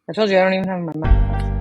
I told you I don't even have my microphone.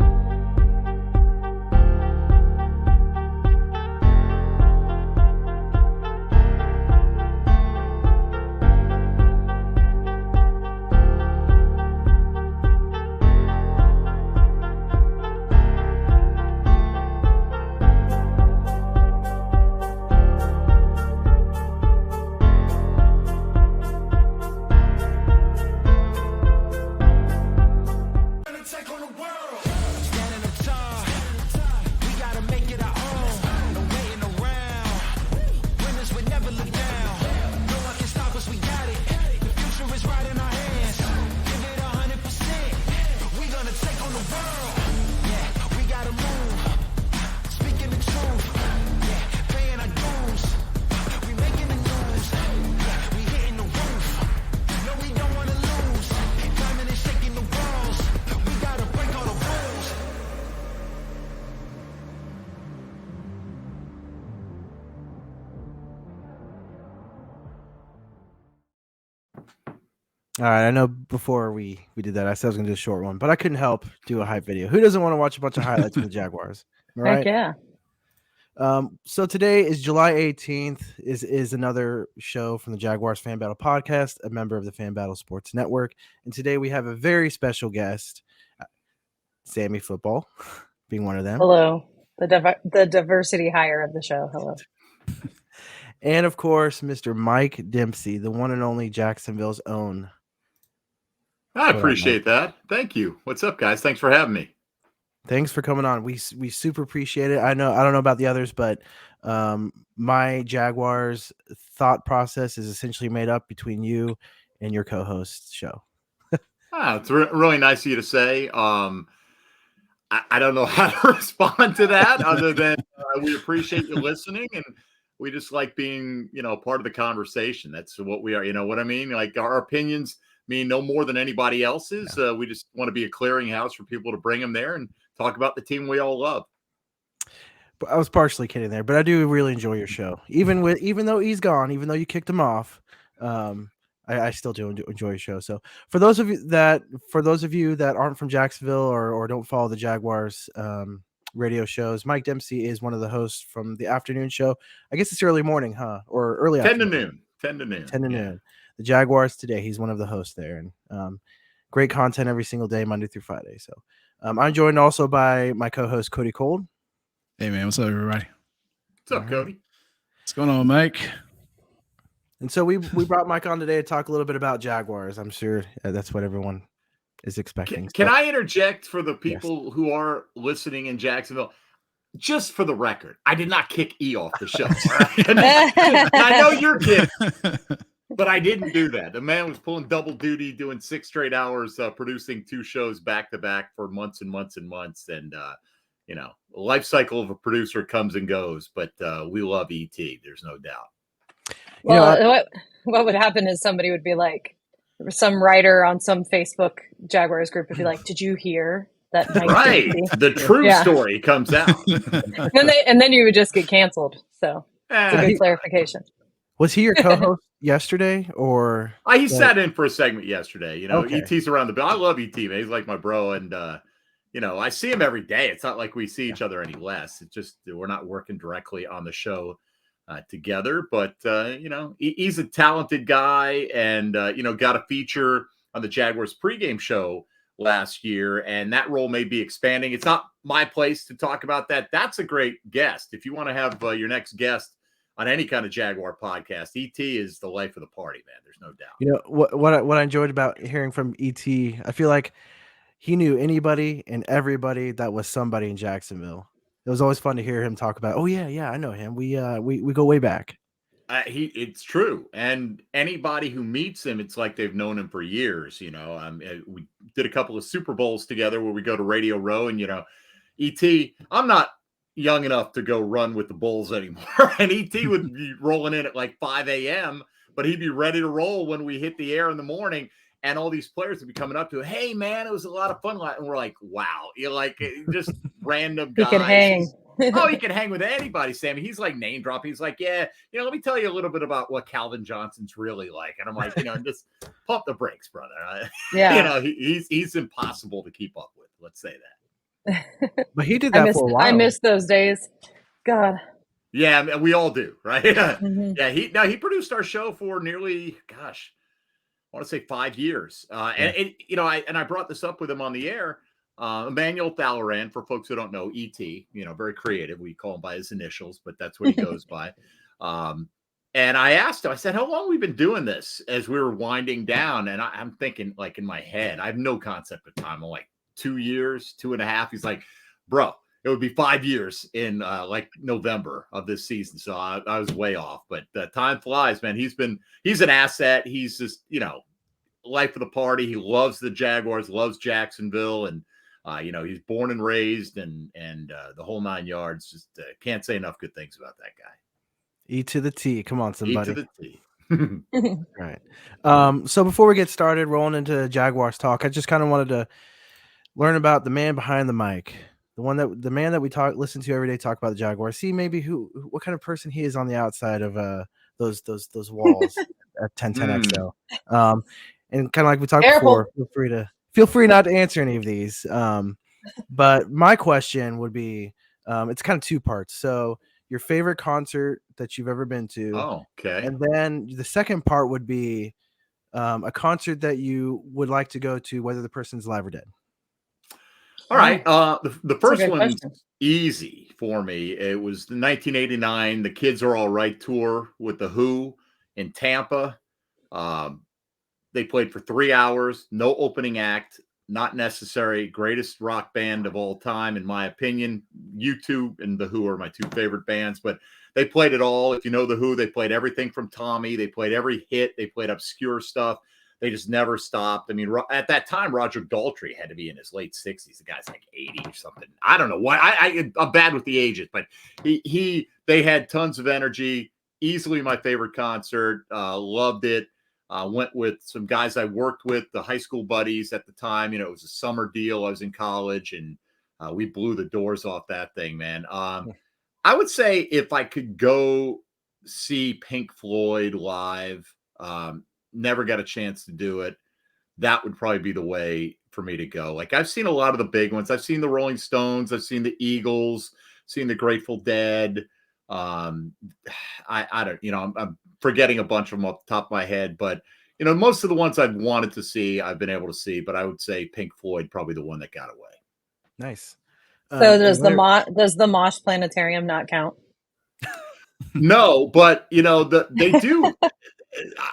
All right, I know before we did that, I said I was going to do a short one, but I couldn't help do a hype video. Who doesn't want to watch a bunch of highlights from the Jaguars? All right. Heck yeah. So today is July 18th, is another show from the Jaguars Fan Battle Podcast, a member of the Fan Battle Sports Network. And today we have a very special guest, Sammy Football, being one of them. Hello. The diversity hire of the show. Hello. And, of course, Mr. Mike Dempsey, the one and only Jacksonville's own. I appreciate that. Thank you. What's up, guys? Thanks for having me. Thanks for coming on. We super appreciate it. I don't know about the others, but my Jaguars thought process is essentially made up between you and your co-host show. It's really nice of you to say. I don't know how to respond to that other than we appreciate you listening, and we just like being, part of the conversation. That's what we are. You know what I mean? Like, our opinions mean no more than anybody else's. Yeah. We just want to be a clearinghouse for people to bring them there and talk about the team we all love. But I was partially kidding there, but I do really enjoy your show. Even though he's gone, even though you kicked him off, I still do enjoy your show. So for those of you that aren't from Jacksonville or don't follow the Jaguars radio shows, Mike Dempsey is one of the hosts from the afternoon show. I guess it's early morning, huh? Or early 10 afternoon. 10 to noon. 10 to noon. The Jaguars Today. He's one of the hosts there, and great content every single day, Monday through Friday. So I'm joined also by my co-host Cody Cold. Hey man, what's up, everybody? What's up, Cody? What's going on, Mike? And so we brought Mike on today to talk a little bit about Jaguars. I'm sure that's what everyone is expecting. Can I interject for the people who are listening in Jacksonville? Just for the record, I did not kick E off the show. Right? I know you're kidding, but I didn't do that. The man was pulling double duty, doing 6 straight hours, producing 2 shows back to back for months and months and months. And, the life cycle of a producer comes and goes, but we love ET. There's no doubt. Well, what would happen is somebody would be like, some writer on some Facebook Jaguars group would be like, "Did you hear that?" Right, the true story comes out, and then you would just get canceled. So it's a good clarification. Was he your co-host yesterday, or he sat in for a segment yesterday? Okay. ET's around the bill. I love ET, man. He's like my bro, and I see him every day. It's not like we see each other any less. It's just we're not working directly on the show together, but he's a talented guy, and got a feature on the Jaguars pregame show last year, and that role may be expanding. It's not my place to talk about that. That's a great guest. If you want to have your next guest on any kind of Jaguar podcast, ET is the life of the party, man. There's no doubt. What I enjoyed about hearing from ET, I feel like he knew anybody and everybody that was somebody in Jacksonville. It was always fun to hear him talk about, "Oh yeah, I know him. We go way back." It's true, and anybody who meets him, it's like they've known him for years. We did a couple of Super Bowls together where we go to Radio Row, and ET, I'm not young enough to go run with the Bulls anymore, and ET would be rolling in at like 5 a.m., but he'd be ready to roll when we hit the air in the morning. And all these players would be coming up to, "Hey, man, it was a lot of fun." And we're like, wow. You're like just random guys. He can hang. Oh, he can hang with anybody, Sammy. He's like name dropping. He's like, yeah, let me tell you a little bit about what Calvin Johnson's really like. And I'm like, just pump the brakes, brother. Yeah. He's impossible to keep up with. Let's say that. But he did that for a while. I miss those days. God. Yeah, I mean, we all do, right? Mm-hmm. Yeah, he produced our show for nearly, I want to say 5 years. And I brought this up with him on the air. Emmanuel Thalloran, for folks who don't know, ET, very creative. We call him by his initials, but that's what he goes by. And I asked him, I said, how long have we been doing this as we were winding down? And I'm thinking, like, in my head, I have no concept of time. I'm like, 2 years, 2.5. He's like, bro, it would be 5 years in like November of this season. So I was way off, but time flies, man. He's an asset. He's just, life of the party. He loves the Jaguars, loves Jacksonville, and he's born and raised and the whole 9 yards. Just can't say enough good things about that guy. E to the T. Come on, somebody. E to the T. Right. So before we get started rolling into Jaguars talk, I just kind of wanted to learn about the man behind the mic, the man that we listen to every day talk about the Jaguars. See maybe what kind of person he is on the outside of those walls at 1010XL. And kind of like we talked before, feel free not to answer any of these. But my question would be, it's kind of two parts. So your favorite concert that you've ever been to. Oh, okay. And then the second part would be a concert that you would like to go to, whether the person's alive or dead. All right. The first one's easy for me. It was the 1989 The Kids Are All Right tour with The Who in Tampa. They played for 3 hours, no opening act, not necessary. Greatest rock band of all time, in my opinion. U2 and The Who are my two favorite bands, but they played it all. If you know The Who, they played everything from Tommy. They played every hit. They played obscure stuff. They just never stopped. I mean, at that time, Roger Daltrey had to be in his late 60s. The guy's like 80 or something. I don't know why. I'm bad with the ages, but they had tons of energy. Easily my favorite concert. Loved it. Went with some guys I worked with, the high school buddies at the time. It was a summer deal. I was in college, and we blew the doors off that thing, man. I would say if I could go see Pink Floyd live, never got a chance to do it, that would probably be the way for me to go. Like, I've seen a lot of the big ones. I've seen the Rolling Stones. I've seen the Eagles, seen the Grateful Dead. I don't, I'm forgetting a bunch of them off the top of my head, but most of the ones I've wanted to see, I've been able to see, but I would say Pink Floyd, probably the one that got away. Nice. So does the Mosh Planetarium not count? No, but they do.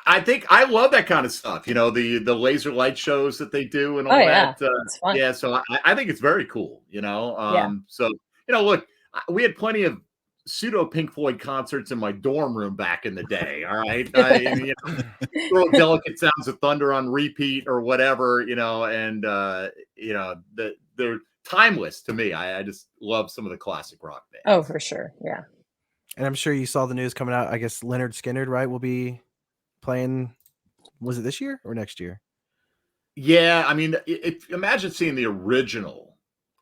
I think I love that kind of stuff. The laser light shows that they do and all that. It's fun. Yeah. So I think it's very cool, So, look, we had plenty of pseudo Pink Floyd concerts in my dorm room back in the day. All right. Throw Delicate Sounds of Thunder on repeat or whatever, and they're timeless to me. I just love some of the classic rock bands. Oh, for sure. Yeah. And I'm sure you saw the news coming out. I guess Leonard Skinner, right, will be playing. Was it this year or next year? Yeah. I mean, imagine seeing the original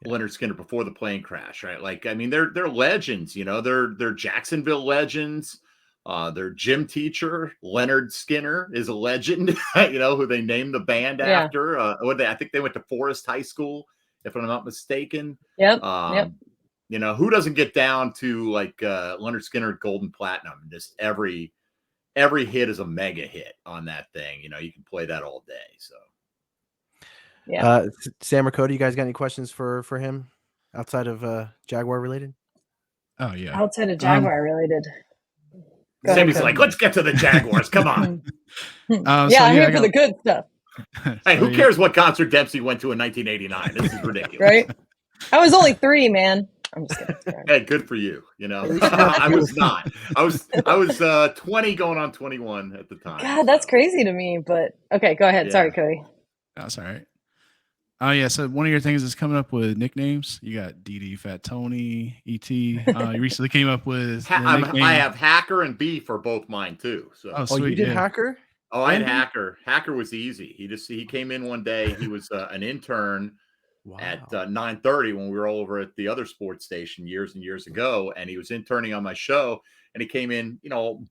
Leonard Skinner before the plane crash, right? Like, I mean, they're legends, they're Jacksonville legends. Their gym teacher, Leonard Skinner, is a legend, who they named the band after. I think they went to Forest High School, if I'm not mistaken. Yep. Who doesn't get down to like Leonard Skinner Golden Platinum? Just every hit is a mega hit on that thing. You can play that all day. So. Yeah. Sam or Cody, you guys got any questions for him outside of Jaguar related? Oh yeah, outside of Jaguar related. Sammy's like, let's get to the Jaguars. Come on. I'm here for the good stuff. Hey, who cares what concert Dempsey went to in 1989? This is ridiculous, right? I was only 3, man. I'm just kidding. Hey, good for you. I was not. I was 20 going on 21 at the time. God, that's crazy to me. But okay, go ahead. Yeah. Sorry, Cody. That's all right. Oh yeah, so one of your things is coming up with nicknames. You got DD, Fat Tony, ET. You recently came up with. I have Hacker and B for both mine too. So. Sweet, you did Hacker? Oh, I had Hacker. Hacker was easy. He came in one day. He was an intern at 9:30 when we were all over at the other sports station years and years ago. And he was interning on my show, and he came in,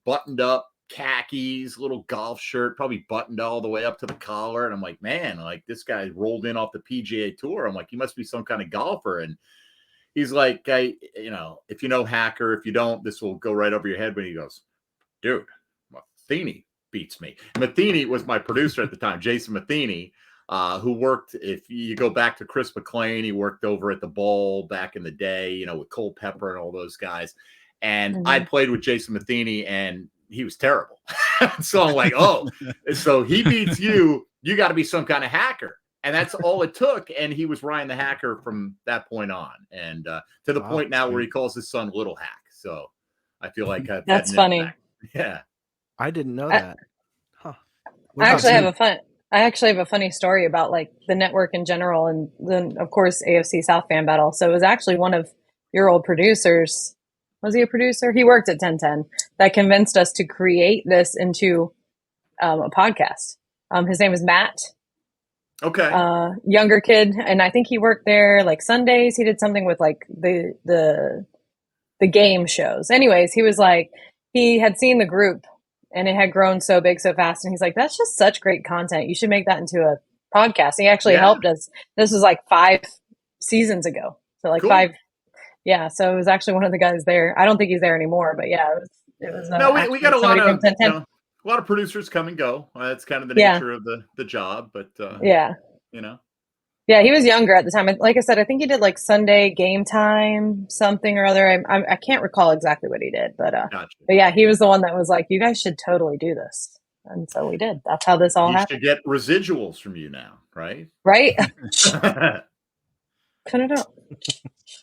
buttoned up, khakis, little golf shirt, probably buttoned all the way up to the collar. And I'm like, man, like this guy rolled in off the PGA Tour. I'm like, he must be some kind of golfer. And he's like, if you know Hacker, if you don't, this will go right over your head. But he goes, dude, Matheny beats me. Matheny was my producer at the time, Jason Matheny, who worked, if you go back to Chris McClain, he worked over at the Bowl back in the day, with Cole Pepper and all those guys. And I played with Jason Matheny, and he was terrible. So I'm like, so he beats you. You got to be some kind of hacker. And that's all it took. And he was Ryan the Hacker from that point on. And to the point now where he calls his son Little Hack. So I feel like that's funny. Yeah. I didn't know that. Huh. I actually have a funny story about like the network in general. And then of course, AFC South Fan Battle. So it was actually one of your old producers. Was he a producer? He worked at 1010 that convinced us to create this into a podcast. His name is Matt. Okay. Younger kid. And I think he worked there like Sundays. He did something with like the game shows. Anyways, he was like, he had seen the group and it had grown so big so fast. And he's like, that's just such great content. You should make that into a podcast. And he actually helped us. This was like 5 seasons ago. So like 5. Yeah, so it was actually one of the guys there. I don't think he's there anymore, but yeah, it was. No, we got a lot of producers come and go. That's kind of the nature of the job, but yeah, he was younger at the time. Like I said, I think he did like Sunday game time, something or other. I can't recall exactly what he did, but gotcha. But yeah, he was the one that was like, "You guys should totally do this," and so we did. That's how this all happened. You should get residuals from you now, right? Right. Cut it out.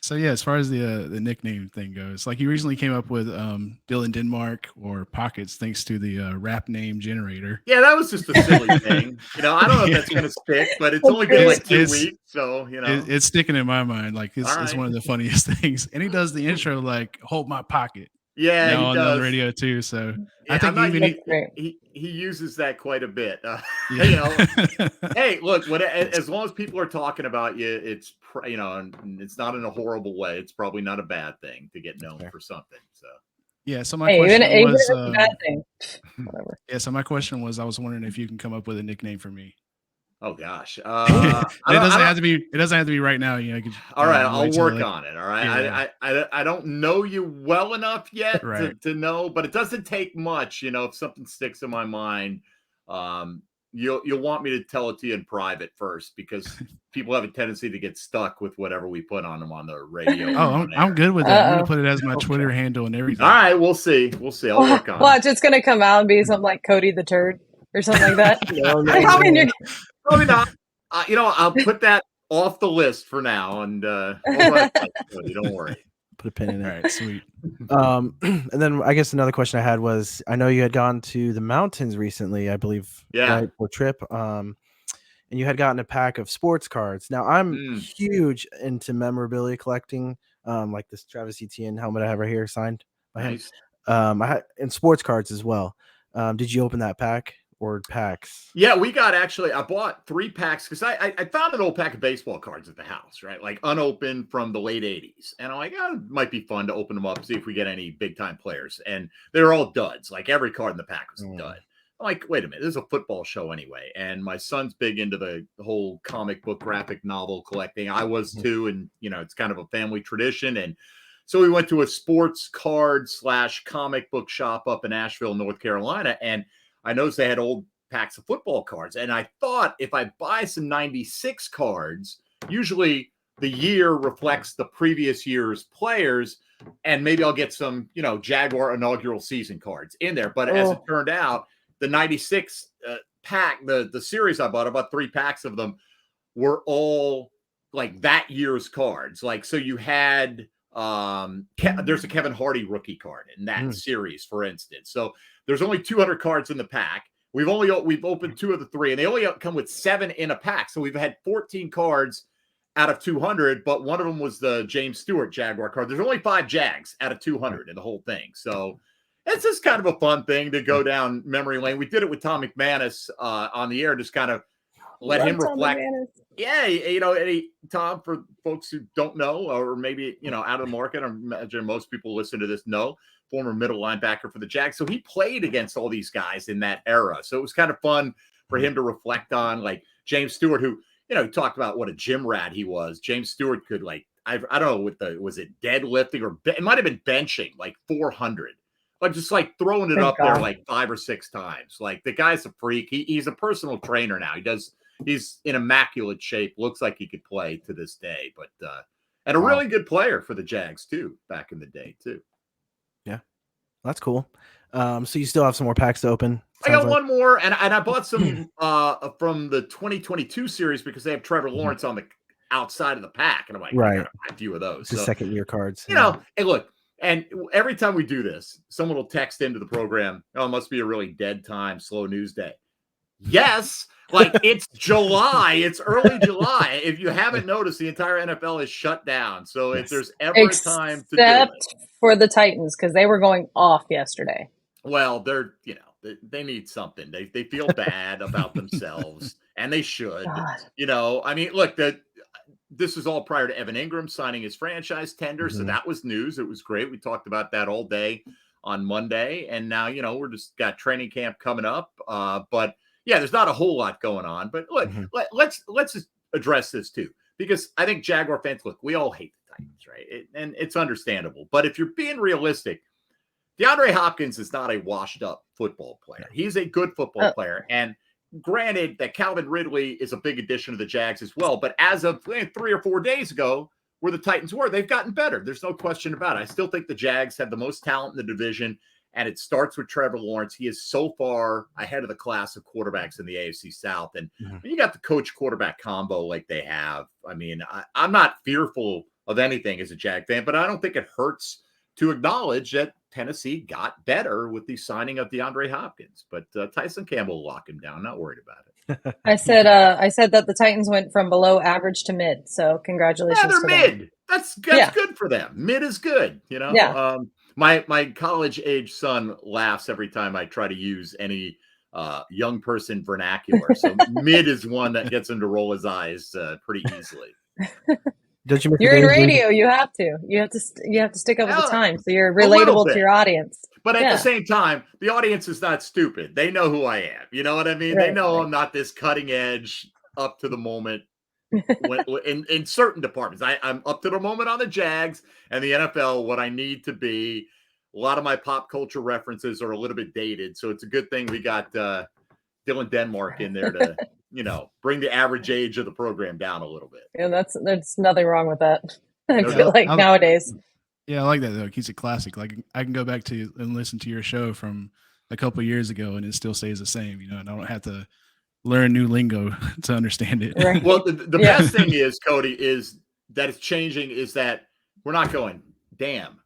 So yeah, as far as the nickname thing goes, like you recently came up with Dylan Denmark or Pockets thanks to the rap name generator. Yeah, that was just a silly thing. I don't know if that's going to stick, but it's only been like 2 weeks, so it's sticking in my mind. Like it's one of the funniest things. And he does the intro like "Hold my pocket." Yeah, he does. On the radio too. So I think he uses that quite a bit. Hey, look, as long as people are talking about you, it's and it's not in a horrible way. It's probably not a bad thing to get known for something. So yeah. So my question was a bad thing. Whatever. Yeah. So my question was, I was wondering if you can come up with a nickname for me. Oh gosh, it doesn't have to be. It doesn't have to be right now. All right, I'll work on it. All right, yeah. I don't know you well enough yet to know, but it doesn't take much. If something sticks in my mind, you'll want me to tell it to you in private first because people have a tendency to get stuck with whatever we put on them on the radio. I'm good with that. I'm gonna put it as my Twitter handle and everything. All right, we'll see. I'll work on it. Watch, it's gonna come out and be something like Cody the Turd or something like that. Probably not. I'll put that off the list for now, and don't worry. Put a pin in it. All right, sweet. And then I guess another question I had was, I know you had gone to the mountains recently, I believe. Yeah. Right, for a trip. And you had gotten a pack of sports cards. Now I'm huge into memorabilia collecting, like this Travis Etienne helmet I have right here signed by him. I had and sports cards as well. Did you open that pack? Or packs? Yeah, I bought 3 packs because I found an old pack of baseball cards at the house, right? Like unopened from the late 80s. And I'm like, it might be fun to open them up, see if we get any big time players. And they're all duds. Like every card in the pack was a dud. I'm like, wait a minute, this is a football show anyway. And my son's big into the whole comic book graphic novel collecting. I was too. And, it's kind of a family tradition. And so we went to a sports card / comic book shop up in Asheville, North Carolina. And I noticed they had old packs of football cards. And I thought if I buy some 96 cards, usually the year reflects the previous year's players, and maybe I'll get some, Jaguar inaugural season cards in there. But as it turned out, the 96 pack, the series I bought 3 packs of them, were all like that year's cards. Like, so you had there's a Kevin Hardy rookie card in that series, for instance. So there's only 200 cards in the pack. We've opened 2 of the 3, and they only come with 7 in a pack. So we've had 14 cards out of 200, but one of them was the James Stewart Jaguar card. There's only 5 Jags out of 200 in the whole thing. So it's just kind of a fun thing to go down memory lane. We did it with Tom McManus on the air, just kind of let him Tom reflect. McManus. Yeah, Tom, for folks who don't know, or maybe, out of the market, I imagine most people listen to this know, former middle linebacker for the Jags. So he played against all these guys in that era. So it was kind of fun for him to reflect on, like James Stewart, who, talked about what a gym rat he was. James Stewart could, I don't know, was it deadlifting or it might have been benching like 400. Like just like throwing it up there like 5 or 6 times. Like the guy's a freak. He's a personal trainer now. He's in immaculate shape. Looks like he could play to this day, but and a really good player for the Jags too, back in the day too. Yeah, that's cool. So you still have some more packs to open? I got one more, and I bought some from the 2022 series because they have Trevor Lawrence on the outside of the pack, and I'm like, I got a few of those. The second year cards. Hey, look. And every time we do this, someone will text into the program, oh, it must be a really dead time, slow news day. Yes, like it's July. It's early July. If you haven't noticed, the entire NFL is shut down. So if there's ever a time to do it. Except for the Titans, because they were going off yesterday. Well, they're, they need something. They feel bad about themselves, and they should. God. I mean, look, this is all prior to Evan Ingram signing his franchise tender. So that was news. It was great. We talked about that all day on Monday. And now, we're just got training camp coming up. But yeah, there's not a whole lot going on. But look, let's just address this too, because I think Jaguar fans, look, we all hate the Titans, right? And it's understandable. But if you're being realistic, DeAndre Hopkins is not a washed up football player. He's a good football player. And granted that Calvin Ridley is a big addition to the Jags as well, but as of 3 or 4 days ago, where the Titans were, they've gotten better. There's no question about it. I still think the Jags have the most talent in the division, and it starts with Trevor Lawrence. He is so far ahead of the class of quarterbacks in the AFC South, and when you got the coach-quarterback combo like they have, I mean, I'm not fearful of anything as a Jag fan, but I don't think it hurts to acknowledge that Tennessee got better with the signing of DeAndre Hopkins, but Tyson Campbell will lock him down. Not worried about it. I said that the Titans went from below average to mid. So congratulations. Yeah, they're mid. Them. That's good for them. Mid is good. Yeah. My college age son laughs every time I try to use any young person vernacular. So mid is one that gets him to roll his eyes pretty easily. You're in radio. You have to stick up with the time, so you're relatable to your audience. But at the same time, the audience is not stupid. They know who I am. You know what I mean? Right, they know I'm not this cutting edge, up to the moment. in certain departments, I'm up to the moment on the Jags and the NFL. What I need to be. A lot of my pop culture references are a little bit dated, so it's a good thing we got Dylan Denmark in there to. Bring the average age of the program down a little bit. And there's nothing wrong with that. I feel like nowadays. Yeah, I like that though. It keeps it classic. Like I can go back to and listen to your show from a couple of years ago and it still stays the same, and I don't have to learn new lingo to understand it. Right. Well, the best thing is, Cody, is that it's changing is that we're not going, damn,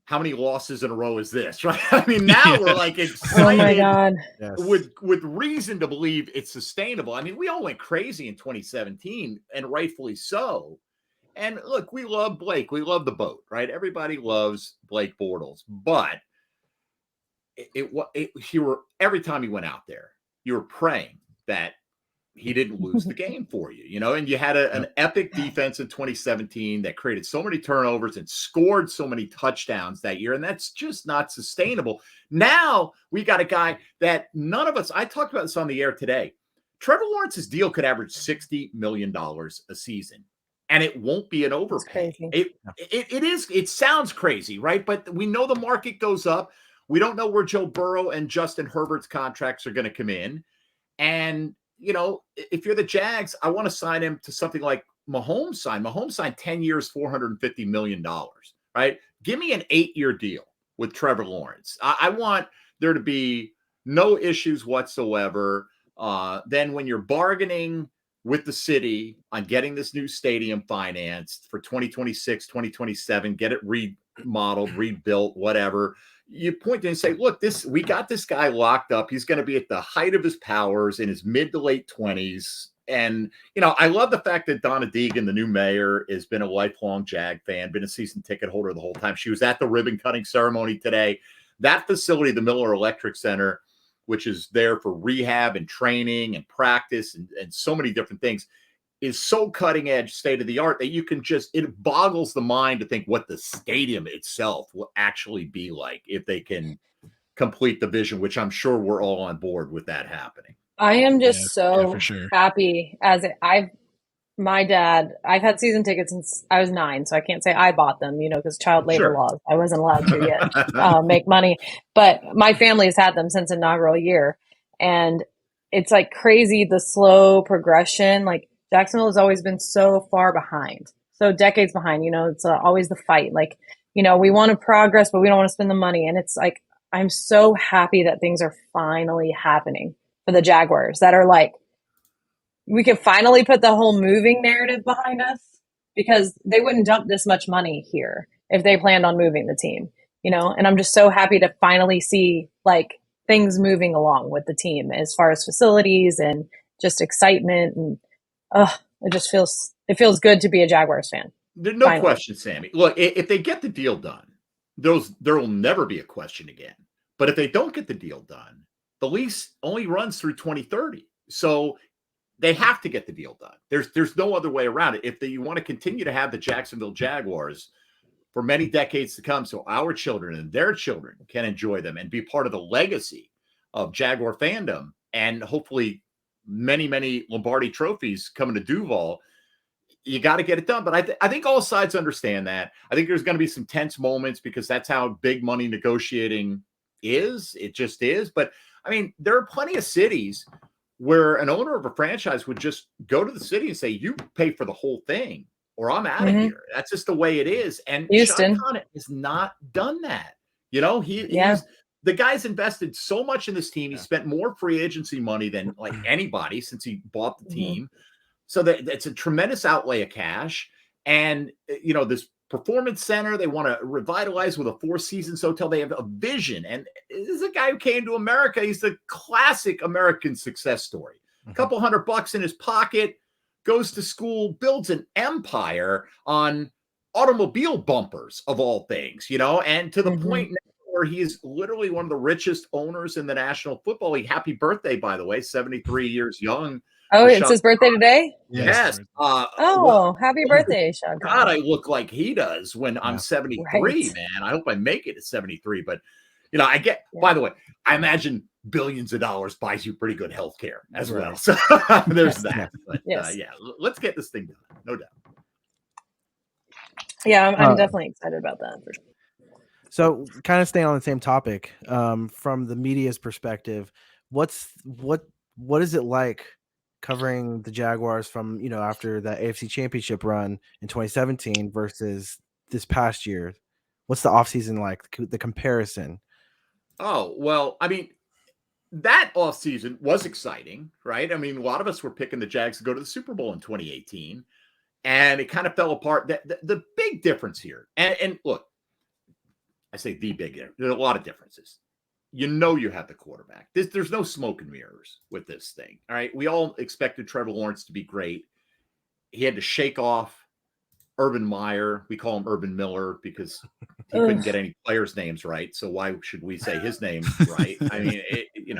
how many losses in a row is this, right? I mean, now we're like excited. Oh my God. with reason to believe it's sustainable. I mean, we all went crazy in 2017, and rightfully so. And look, we love Blake. We love the boat, right? Everybody loves Blake Bortles. But every time he went out there, you were praying that he didn't lose the game for you, and you had an epic defense in 2017 that created so many turnovers and scored so many touchdowns that year. And that's just not sustainable. Now we got a guy that none of us, I talked about this on the air today. Trevor Lawrence's deal could average $60 million a season, and it won't be an overpay. It sounds crazy, right? But we know the market goes up. We don't know where Joe Burrow and Justin Herbert's contracts are going to come in. And if you're the Jags, I want to sign him to something like Mahomes signed. Mahomes signed 10 years, $450 million, right? Give me an 8-year deal with Trevor Lawrence. I want there to be no issues whatsoever. Then when you're bargaining with the city on getting this new stadium financed for 2026, 2027, get it remodeled, rebuilt, whatever, you point to and say, look, we got this guy locked up. He's going to be at the height of his powers in his mid to late 20s. And, I love the fact that Donna Deegan, the new mayor, has been a lifelong Jag fan, been a season ticket holder the whole time. She was at the ribbon cutting ceremony today. That facility, the Miller Electric Center, which is there for rehab and training and practice and so many different things, is so cutting edge, state of the art that you can it boggles the mind to think what the stadium itself will actually be like if they can complete the vision, which I'm sure we're all on board with that happening. I am just for sure. happy my dad, I've had season tickets since I was 9, so I can't say I bought them, because child labor laws. I wasn't allowed to yet make money. But my family has had them since inaugural year. And it's like crazy, the slow progression. Like Jacksonville has always been so far behind, so decades behind. It's always the fight. Like, we want to progress, but we don't want to spend the money. And it's like, I'm so happy that things are finally happening for the Jaguars that are like, we can finally put the whole moving narrative behind us, because they wouldn't dump this much money here if they planned on moving the team, and I'm just so happy to finally see like things moving along with the team as far as facilities and just excitement. And it feels good to be a Jaguars fan. There's no question, Sammy. Look, if they get the deal done, there will never be a question again. But if they don't get the deal done, the lease only runs through 2030. So they have to get the deal done. There's no other way around it. If you want to continue to have the Jacksonville Jaguars for many decades to come, so our children and their children can enjoy them and be part of the legacy of Jaguar fandom, and hopefully many, many Lombardi trophies coming to Duval, you got to get it done. But I think all sides understand that. I think there's going to be some tense moments because that's how big money negotiating is. It just is. But, I mean, there are plenty of cities where an owner of a franchise would just go to the city and say, you pay for the whole thing or I'm out of here. That's just the way it is. And Houston Sean Conant has not done that. He's the guy's invested so much in this team. He spent more free agency money than like anybody since he bought the team. So that's a tremendous outlay of cash. And, this performance center, they want to revitalize with a 4 Seasons hotel. They have a vision. And this is a guy who came to America. He's the classic American success story. A couple $100 in his pocket, goes to school, builds an empire on automobile bumpers of all things, and to the point now where he is literally one of the richest owners in the National Football League. Happy birthday, by the way, 73 years young. Oh, it's his birthday today? Yes. Happy birthday, Sean. God, I look like he does when I'm 73, man. I hope I make it at 73. But, by the way, I imagine billions of dollars buys you pretty good health care as well. So there's that. But, let's get this thing done. No doubt. Yeah, I'm definitely excited about that. For sure. So kind of staying on the same topic, from the media's perspective, what is it like covering the Jaguars from, after the AFC Championship run in 2017 versus this past year? What's the offseason like, the comparison? Oh, well, I mean, that offseason was exciting, right? I mean, a lot of us were picking the Jags to go to the Super Bowl in 2018, and it kind of fell apart. The big difference here, and look, I say the big difference, there's a lot of differences. You have the quarterback. There's no smoke and mirrors with this thing. All right. We all expected Trevor Lawrence to be great. He had to shake off Urban Meyer. We call him Urban Miller because he couldn't get any players' names right. So why should we say his name right? I mean,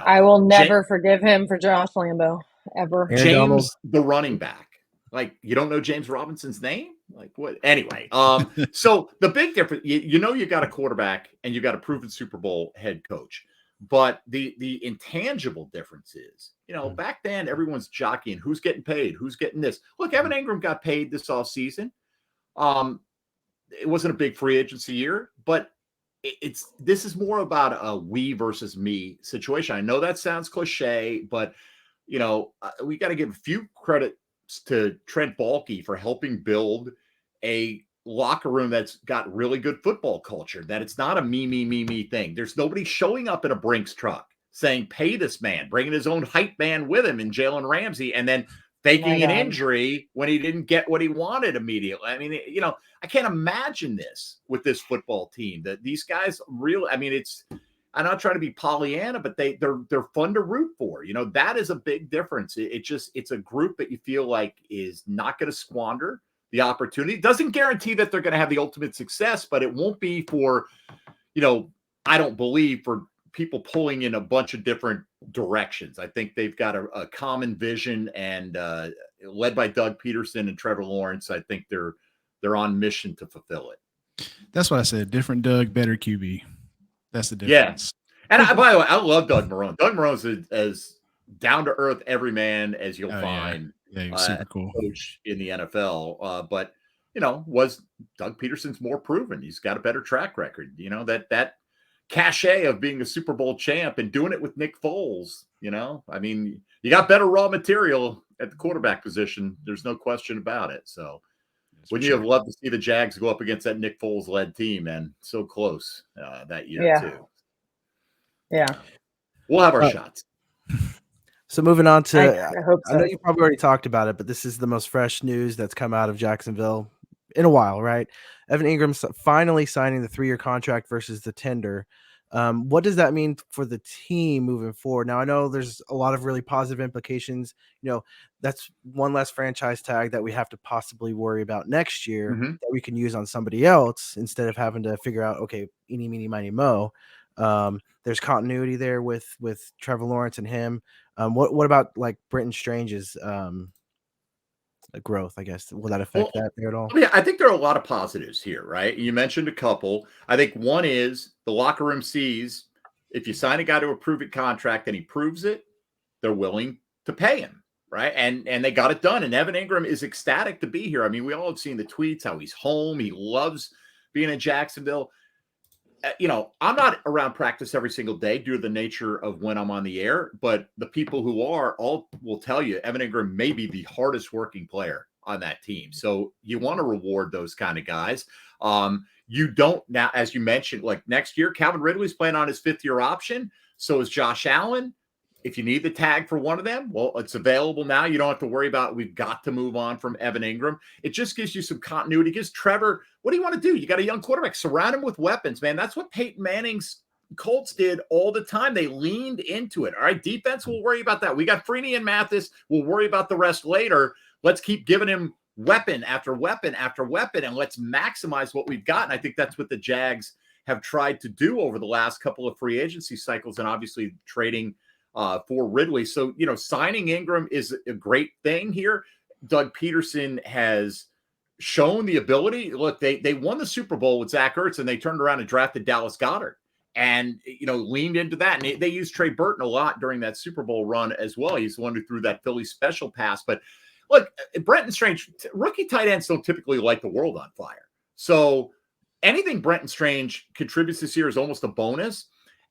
I will never forgive him for Josh Lambo ever. James, the running back. Like, you don't know James Robinson's name? Like, what? Anyway, so the big difference, you got a quarterback and you got a proven Super Bowl head coach. But the intangible difference is, back then everyone's jockeying who's getting paid, who's getting this. Look, Evan Ingram got paid this offseason. It wasn't a big free agency year, but this is more about a we versus me situation. I know that sounds cliche, but we got to give a few credits to Trent Baalke for helping build a locker room that's got really good football culture, that it's not a me thing. There's nobody showing up in a Brinks truck saying, pay this man, bringing his own hype man with him in Jalen Ramsey, and then faking an injury when he didn't get what he wanted immediately. I mean, I can't imagine this with this football team, that these guys really, I mean, I'm not trying to be Pollyanna, but they're fun to root for. That is a big difference. It's a group that you feel like is not going to squander the opportunity. It doesn't guarantee that they're going to have the ultimate success, but it won't be for, I don't believe, for people pulling in a bunch of different directions. I think they've got a common vision, and led by Doug Peterson and Trevor Lawrence, I think they're on mission to fulfill it. That's what I said. Different Doug, better QB. That's the difference. Yeah. And by the way, I love Doug Marrone. Doug Marrone's as down to earth everyman as you'll find. Yeah, he was super cool coach in the NFL. But was Doug Peterson's more proven? He's got a better track record. That cachet of being a Super Bowl champ and doing it with Nick Foles. I mean, you got better raw material at the quarterback position. There's no question about it. So wouldn't you have loved to see the Jags go up against that Nick Foles led team, and so close that year too? Yeah. We'll have our shots. So moving on to, I hope so. I know you probably already talked about it, but this is the most fresh news that's come out of Jacksonville in a while, right? Evan Ingram's finally signing the 3-year contract versus the tender. What does that mean for the team moving forward? Now, I know there's a lot of really positive implications. That's one less franchise tag that we have to possibly worry about next year that we can use on somebody else instead of having to figure out, okay, eeny, meeny, miny, mo. There's continuity there with Trevor Lawrence and him. What about like Brenton Strange's growth, I guess? Will that affect that there at all? Yeah, I think there are a lot of positives here, right? You mentioned a couple. I think one is the locker room sees if you sign a guy to a prove-it contract and he proves it, they're willing to pay him, right? And they got it done. And Evan Ingram is ecstatic to be here. I mean, we all have seen the tweets, how he's home. He loves being in Jacksonville. I'm not around practice every single day due to the nature of when I'm on the air, but the people who are all will tell you Evan Ingram may be the hardest working player on that team. So you want to reward those kind of guys. You don't now, as you mentioned, like next year, Calvin Ridley's playing on his 5th-year option. So is Josh Allen. If you need the tag for one of them, well, it's available now. You don't have to worry about we've got to move on from Evan Ingram. It just gives you some continuity. It gives Trevor, what do you want to do? You got a young quarterback. Surround him with weapons, man. That's what Peyton Manning's Colts did all the time. They leaned into it. All right, defense, we'll worry about that. We got Freeney and Mathis. We'll worry about the rest later. Let's keep giving him weapon after weapon after weapon, and let's maximize what we've got. And I think that's what the Jags have tried to do over the last couple of free agency cycles, and obviously trading for Ridley. So, signing Ingram is a great thing here. Doug Peterson has shown the ability. Look, they won the Super Bowl with Zach Ertz, and they turned around and drafted Dallas Goedert and, leaned into that. And they used Trey Burton a lot during that Super Bowl run as well. He's the one who threw that Philly special pass. But look, Brenton Strange, rookie tight ends don't typically light the world on fire. So anything Brenton Strange contributes this year is almost a bonus.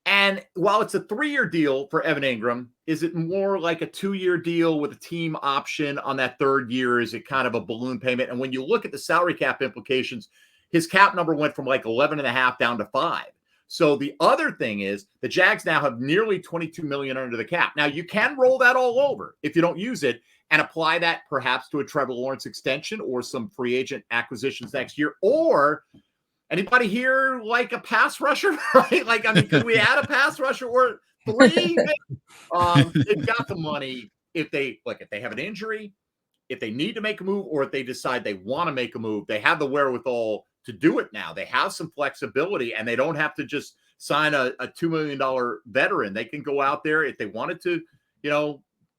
And while it's a 3-year deal for Evan Ingram, is it more like a 2-year deal with a team option on that 3rd year? Is it kind of a balloon payment? And when you look at the salary cap implications, his cap number went from like 11.5 down to 5. So the other thing is the Jags now have nearly $22 million under the cap. Now you can roll that all over if you don't use it and apply that perhaps to a Trevor Lawrence extension or some free agent acquisitions next year. Or anybody here like a pass rusher, right? Like, I mean, could we add a pass rusher or 3? They've got the money if they have an injury, if they need to make a move, or if they decide they want to make a move. They have the wherewithal to do it now. They have some flexibility, and they don't have to just sign a $2 million veteran. They can go out there if they wanted to,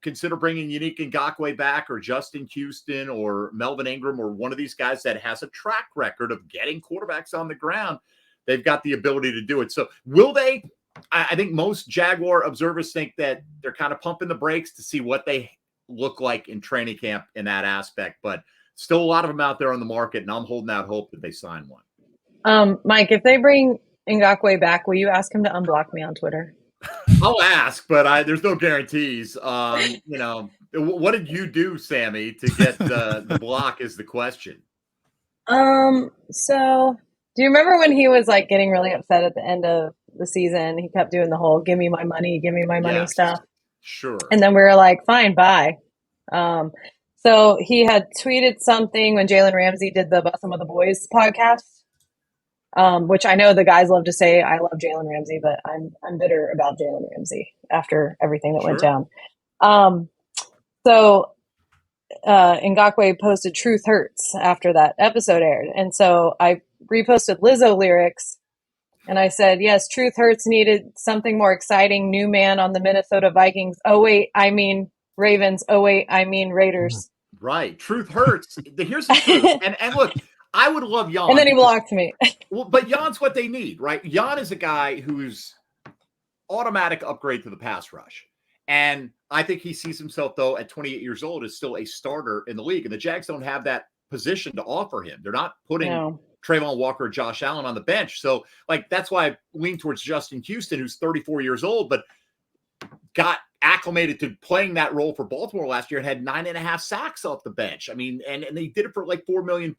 consider bringing Yannick Ngakoue back, or Justin Houston, or Melvin Ingram, or one of these guys that has a track record of getting quarterbacks on the ground. They've got the ability to do it. So will they? I think most Jaguar observers think that they're kind of pumping the brakes to see what they look like in training camp in that aspect. But still a lot of them out there on the market, and I'm holding out hope that they sign one. Mike, if they bring Ngakoue back, will you ask him to unblock me on Twitter? I'll ask, but there's no guarantees. What did you do, Sammy, to get the block is the question. So do you remember when he was like getting really upset at the end of the season? He kept doing the whole give me my money Yes, stuff. Sure. And then we were like, fine, bye. So he had tweeted something when Jalen Ramsey did the Bussin' with the Boys podcast. Which I know the guys love to say, I love Jalen Ramsey, but I'm bitter about Jalen Ramsey after everything that went down. So Ngakoue posted Truth Hurts after that episode aired. And so I reposted Lizzo lyrics And I said, yes, truth hurts needed something more exciting. New man on the Minnesota Vikings. Oh, wait, I mean Ravens. Oh, wait, I mean Raiders. Right. Truth hurts. Here's the truth. And look, I would love Jan. And then he blocked me. Well, but Jan's what they need, right? Jan is a guy who's automatic upgrade to the pass rush. And I think he sees himself, though, at 28 years old, as still a starter in the league. And the Jags don't have that position to offer him. They're not putting Trayvon Walker or Josh Allen on the bench. So, that's why I lean towards Justin Houston, who's 34 years old, but got acclimated to playing that role for Baltimore last year and had 9.5 sacks off the bench. I mean, and they did it for like $4 million.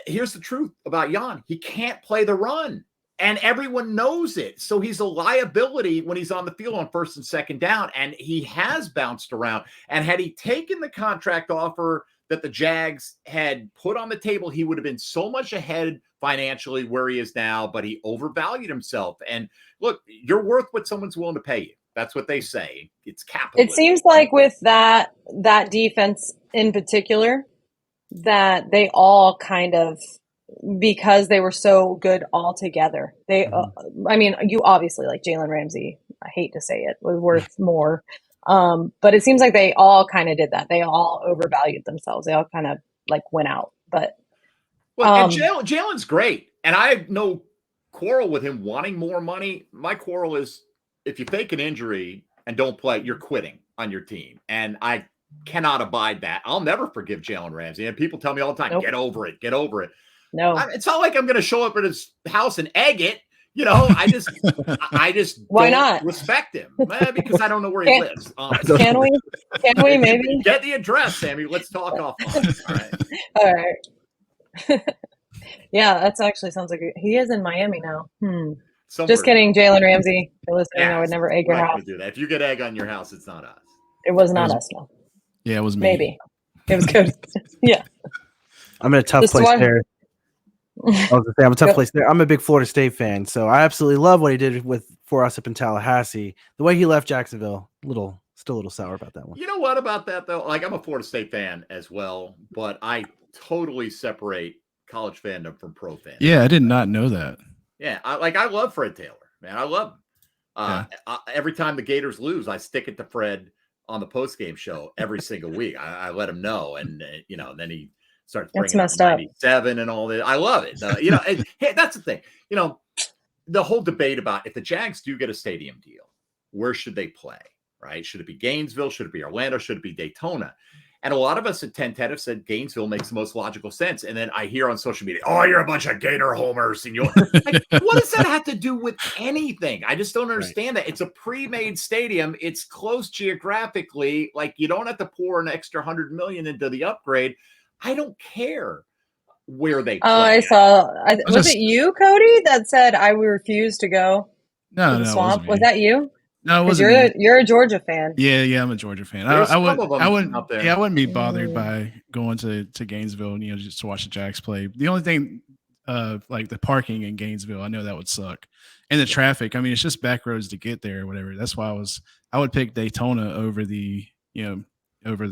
Here's the truth about Jan. He can't play the run. And everyone knows it. So he's a liability when he's on the field on first and second down. And he has bounced around. And had he taken the contract offer that the Jags had put on the table, he would have been so much ahead financially where he is now, but he overvalued himself. And look, you're worth what someone's willing to pay you. That's what they say. It's capitalism. It seems like with that defense in particular, that they all kind of, because they were so good all together. They, I mean, you obviously like Jalen Ramsey. I hate to say it, was worth more. But it seems like they all kind of did that. They all overvalued themselves. They all kind of like went out. But and Jalen's great, and I have no quarrel with him wanting more money. My quarrel is if you fake an injury and don't play, you're quitting on your team, and I cannot abide that. I'll never forgive Jalen Ramsey, and people tell me all the time, "Get over it, get over it." No, it's not like I'm going to show up at his house and egg it. I just why don't not respect him because I don't know where he lives. Can we maybe get the address, Sammy? Let's talk offline. All right. Yeah, that's actually sounds like he is in Miami now. Just kidding, Jalen Ramsey. If you're listening, I would never egg your house. Do that. If you get egg on your house, it's not us. It was not us. No. Yeah, it was me. Maybe it was good. Yeah, I'm in a tough place there. I'm a tough place there. I'm a big Florida State fan, so I absolutely love what he did for us up in Tallahassee. The way he left Jacksonville, still a little sour about that one. You know what about that though? Like I'm a Florida State fan as well, but I totally separate college fandom from pro fandom. Yeah, I did not know that. Yeah, I love Fred Taylor, man. I love him. Every time the Gators lose, I stick it to Fred on the postgame show every single week. I let him know, and then he starts bringing up 97 and all that. I love it. Hey, that's the thing. The whole debate about if the Jags do get a stadium deal, where should they play? Right? Should it be Gainesville? Should it be Orlando? Should it be Daytona? And a lot of us at 1010 have said Gainesville makes the most logical sense. And then I hear on social media, "Oh, you're a bunch of Gator homers." And you're like, what does that have to do with anything? I just don't understand that. It's a pre-made stadium. It's close geographically. Like you don't have to pour an extra $100 million into the upgrade. I don't care where they play. Oh, I saw. Was it you, Cody, that said I refuse to go to the swamp? Was that you? No, it wasn't. You're a Georgia fan. Yeah, I'm a Georgia fan. I wouldn't be bothered by going to Gainesville, just to watch the Jags play. The only thing, like the parking in Gainesville, I know that would suck, and the traffic. I mean, it's just back roads to get there or whatever. That's why I would pick Daytona over the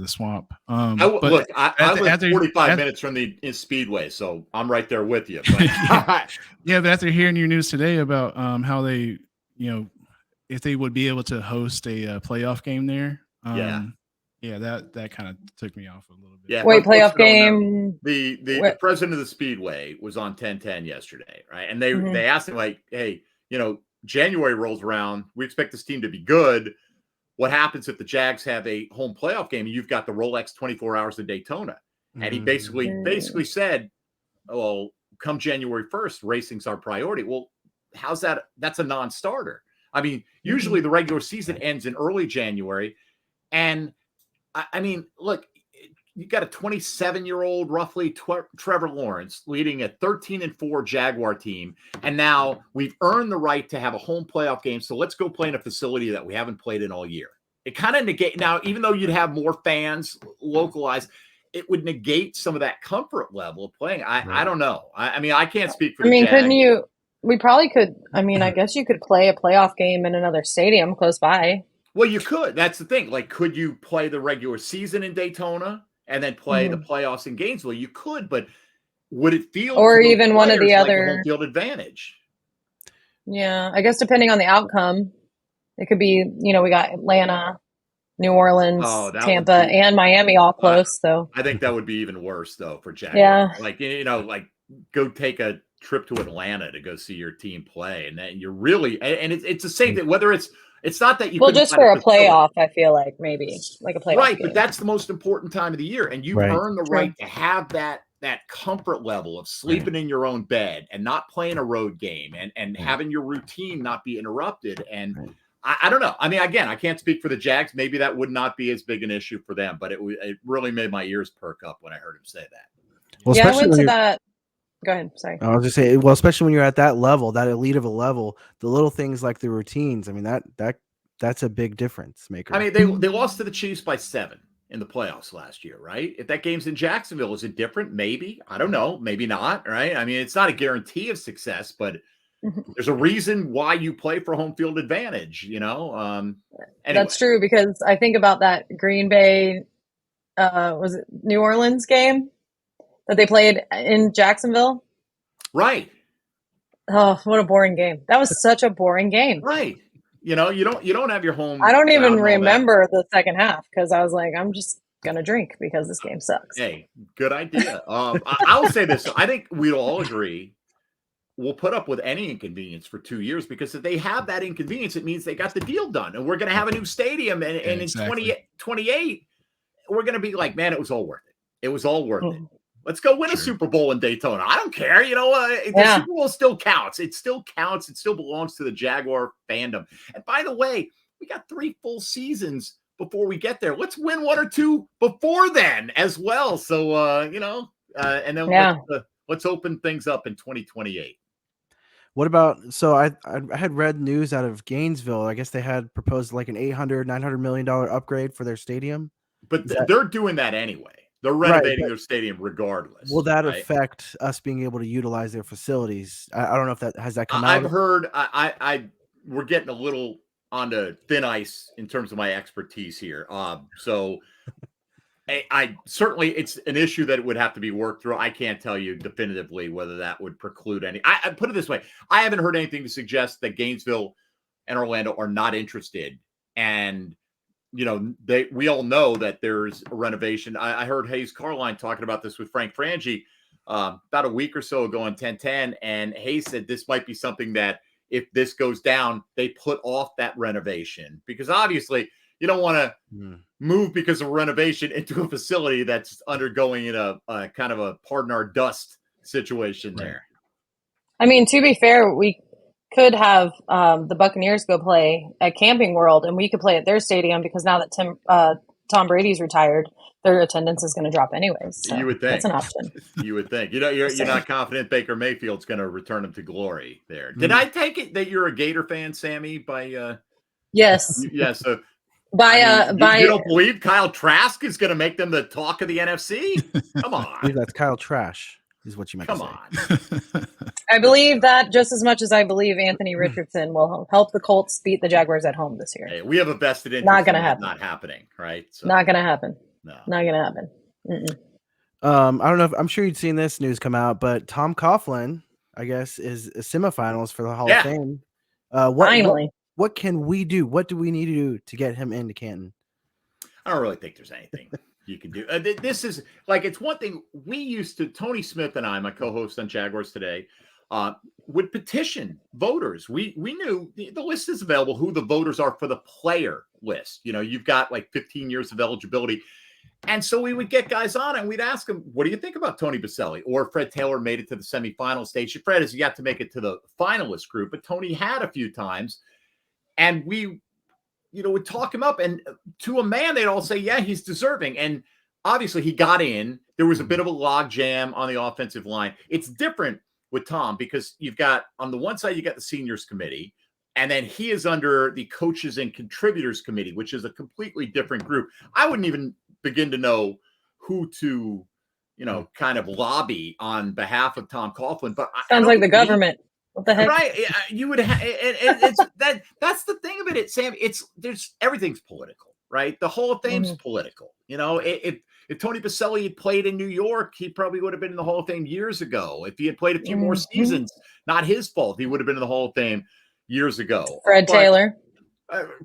swamp. I live 45 minutes from the Speedway, so I'm right there with you. But. Yeah, but after hearing your news today about how they, if they would be able to host a playoff game there, that kind of took me off a little bit. Yeah, wait, playoff game. The president of the Speedway was on 1010 yesterday, right? And they asked him like, "Hey, January rolls around, we expect this team to be good. What happens if the Jags have a home playoff game and you've got the Rolex 24 Hours in Daytona?" And he basically said, "Well, come January 1st, racing's our priority." Well, how's that? That's a non-starter. I mean, usually the regular season ends in early January. And I mean, look, you got a 27-year-old, roughly Trevor Lawrence leading a 13-4 Jaguar team. And now we've earned the right to have a home playoff game. So let's go play in a facility that we haven't played in all year. It kind of negate now, even though you'd have more fans localized, it would negate some of that comfort level of playing. I don't know. I mean, I can't speak for the Jags. Couldn't you? We probably could. I mean, I guess you could play a playoff game in another stadium close by. Well, you could. That's the thing. Like, could you play the regular season in Daytona and then play the playoffs in Gainesville? You could, but would it feel or even one of the other home field advantage? Yeah, I guess depending on the outcome, it could be, we got Atlanta, New Orleans, Tampa, and Miami all close. So I think that would be even worse though for Jaguars. Yeah. Like go take a trip to Atlanta to go see your team play, and then you're really, and it's the same thing. Whether it's not that you just for a playoff, I feel like maybe like a playoff, right? game. But that's the most important time of the year, and you've earned the right to have that comfort level of sleeping in your own bed and not playing a road game and having your routine not be interrupted. And I don't know. I mean, again, I can't speak for the Jags. Maybe that would not be as big an issue for them, but it really made my ears perk up when I heard him say that. Well, I went to that. Go ahead. Sorry. I was just saying, well, especially when you're at that level, that elite of a level, the little things like the routines. I mean, that's a big difference maker. I mean, they lost to the Chiefs by 7 in the playoffs last year, right? If that game's in Jacksonville, is it different? Maybe. I don't know. Maybe not, right? I mean, it's not a guarantee of success, but there's a reason why you play for home field advantage, Anyway. That's true, because I think about that Green Bay, was it New Orleans game that they played in Jacksonville? Right. Oh, what a boring game. That was such a boring game. Right. You don't have your home. I don't even remember the second half because I was like, I'm just going to drink because this game sucks. Hey, good idea. I will say this. I think we'll all agree we'll put up with any inconvenience for 2 years, because if they have that inconvenience, it means they got the deal done, and we're going to have a new stadium. And in 2028, we're going to be like, man, it was all worth it. It was all worth it. Let's go win a Super Bowl in Daytona. I don't care. The Super Bowl still counts. It still counts. It still belongs to the Jaguar fandom. And by the way, we got 3 full seasons before we get there. Let's win 1 or 2 before then as well. So, and then let's open things up in 2028. What about, so I had read news out of Gainesville. I guess they had proposed like an $900 million upgrade for their stadium. But they're doing that anyway. They're renovating their stadium regardless. Will that affect us being able to utilize their facilities? I don't know if that has come out. I've heard we're getting a little onto thin ice in terms of my expertise here. So I certainly, it's an issue that would have to be worked through. I can't tell you definitively whether that would preclude any. I put it this way: I haven't heard anything to suggest that Gainesville and Orlando are not interested. And we all know that there's a renovation. I heard Hayes Carline talking about this with Frank Frangie about a week or so ago on 1010, and Hayes said this might be something that if this goes down, they put off that renovation, because obviously you don't want to move because of renovation into a facility that's undergoing a kind of a pardon our dust situation there. I mean, to be fair, we could have the Buccaneers go play at Camping World, and we could play at their stadium, because now that Tom Brady's retired, their attendance is going to drop anyways. So you would think that's an option. You would think. You're not confident Baker Mayfield's going to return him to glory there. Did I take it that you're a Gator fan, Sammy? By yes, yeah. So you don't believe Kyle Trask is going to make them the talk of the NFC? Come on, that's Kyle Trash. Is what you meant. Come on. I believe that just as much as I believe Anthony Richardson will help the Colts beat the Jaguars at home this year. Hey, we have a vested interest. Not going to happen. Not happening, right? So, not going to happen. No. Not going to happen. I don't know if I'm sure you'd seen this news come out, but Tom Coughlin, I guess, is semifinals for the Hall of Fame. Finally. What can we do? What do we need to do to get him into Canton? I don't really think there's anything you can do. This is like, it's one thing we used to, Tony Smith and I, my co-host on Jaguars Today, would petition voters. We knew the list is available, who the voters are for the player list. You've got like 15 years of eligibility. And so we would get guys on and we'd ask them, what do you think about Tony Baselli? Or Fred Taylor made it to the semifinal stage. Fred has yet to make it to the finalist group, but Tony had a few times. And we would talk him up, and to a man, they'd all say, yeah, he's deserving. And obviously he got in. There was a bit of a log jam on the offensive line. It's different with Tom, because you've got, on the one side, you got the seniors committee, and then he is under the coaches and contributors committee, which is a completely different group. I wouldn't even begin to know who to, kind of lobby on behalf of Tom Coughlin. But sounds like the government. What the heck? Right. You would have, that's the thing of it, Sam. Everything's political, right? The Hall of Fame's political. If Tony Baselli had played in New York, he probably would have been in the Hall of Fame years ago. If he had played a few more seasons, not his fault, he would have been in the Hall of Fame years ago. Fred Taylor.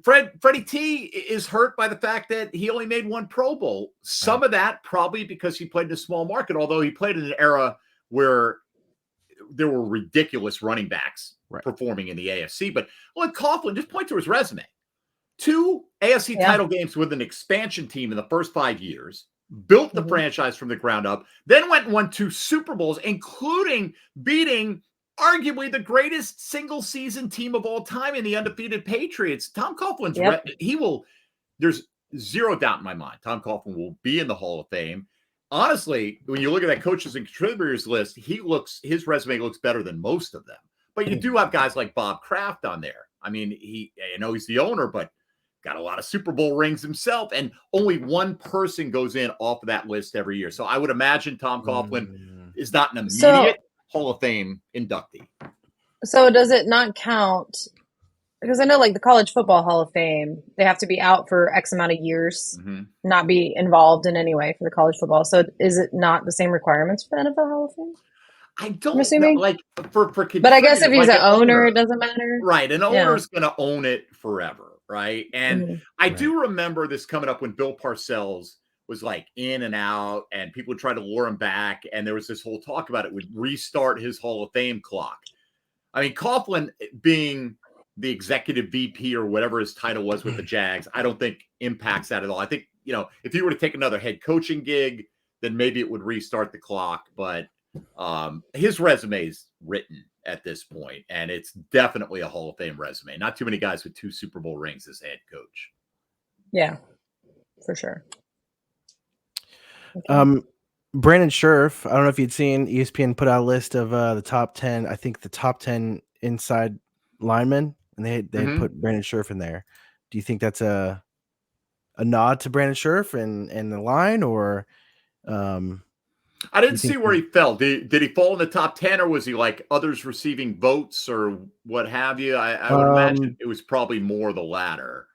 Freddie T is hurt by the fact that he only made one Pro Bowl. Some of that probably because he played in a small market, although he played in an era where there were ridiculous running backs performing in the AFC. But look, Coughlin, just point to his resume. 2 AFC title games with an expansion team in the first 5 years, built the franchise from the ground up, then went and won 2 Super Bowls, including beating arguably the greatest single season team of all time in the undefeated Patriots. Tom Coughlin's there's zero doubt in my mind. Tom Coughlin will be in the Hall of Fame. Honestly, when you look at that coaches and contributors list, his resume looks better than most of them. But you do have guys like Bob Kraft on there. I mean, he's the owner, but got a lot of Super Bowl rings himself, and only one person goes in off of that list every year. So I would imagine Tom Coughlin is not an immediate Hall of Fame inductee. So does it not count? Because I know like the College Football Hall of Fame, they have to be out for X amount of years, not be involved in any way for the college football. So is it not the same requirements for the NFL Hall of Fame? I don't know, like for but I guess if he's an owner, it doesn't matter. Right. An owner's going to own it forever. Right. And I do remember this coming up when Bill Parcells was like in and out and people would try to lure him back. And there was this whole talk about it would restart his Hall of Fame clock. I mean, Coughlin being the executive VP or whatever his title was with the Jags, I don't think impacts that at all. I think, if he were to take another head coaching gig, then maybe it would restart the clock. But his resume's written at this point, and it's definitely a Hall of Fame resume. Not too many guys with 2 Super Bowl rings as head coach. Yeah, for sure. Okay. Brandon Scherf, I don't know if you'd seen ESPN put out a list of the top 10, I think the top 10 inside linemen, and they put Brandon Scherf in there. Do you think that's a nod to Brandon Scherf and the line, or I didn't see where he fell. Did he fall in the top 10, or was he like others receiving votes or what have you? I would imagine it was probably more the latter.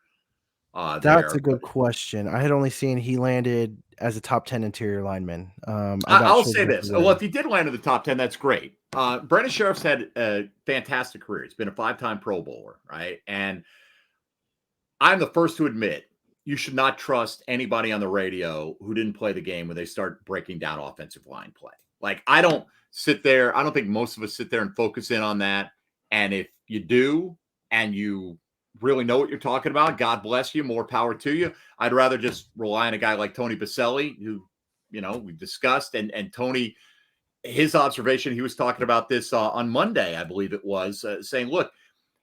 That's a good question. I had only seen he landed as a top 10 interior lineman. I'll say this. Well, if he did land in the top 10, that's great. Brandon Scherf's had a fantastic career. He's been a 5-time Pro Bowler, right? And I'm the first to admit you should not trust anybody on the radio who didn't play the game when they start breaking down offensive line play. Like, I don't think most of us sit there and focus in on that. And if you do, and you really know what you're talking about, God bless you, more power to you. I'd rather just rely on a guy like Tony Baselli, who, we discussed, and Tony, his observation, he was talking about this on Monday, I believe it was, saying, look,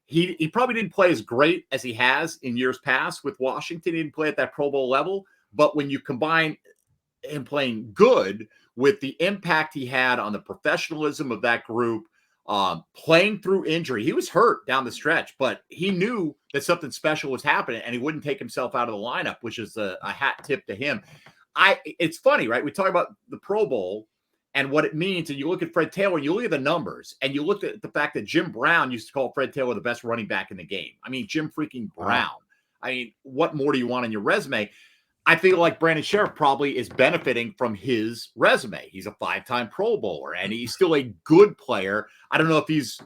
He probably didn't play as great as he has in years past with Washington. He didn't play at that Pro Bowl level. But when you combine him playing good with the impact he had on the professionalism of that group, playing through injury, he was hurt down the stretch, but he knew that something special was happening and he wouldn't take himself out of the lineup, which is a hat tip to him. It's funny, right? We talk about the Pro Bowl and what it means. And you look at Fred Taylor, and you look at the numbers, and you look at the fact that Jim Brown used to call Fred Taylor the best running back in the game. I mean, Jim freaking Brown. I mean, what more do you want on your resume? I feel like Brandon Scherf probably is benefiting from his resume. He's a 5-time Pro Bowler, and he's still a good player. I don't know if he's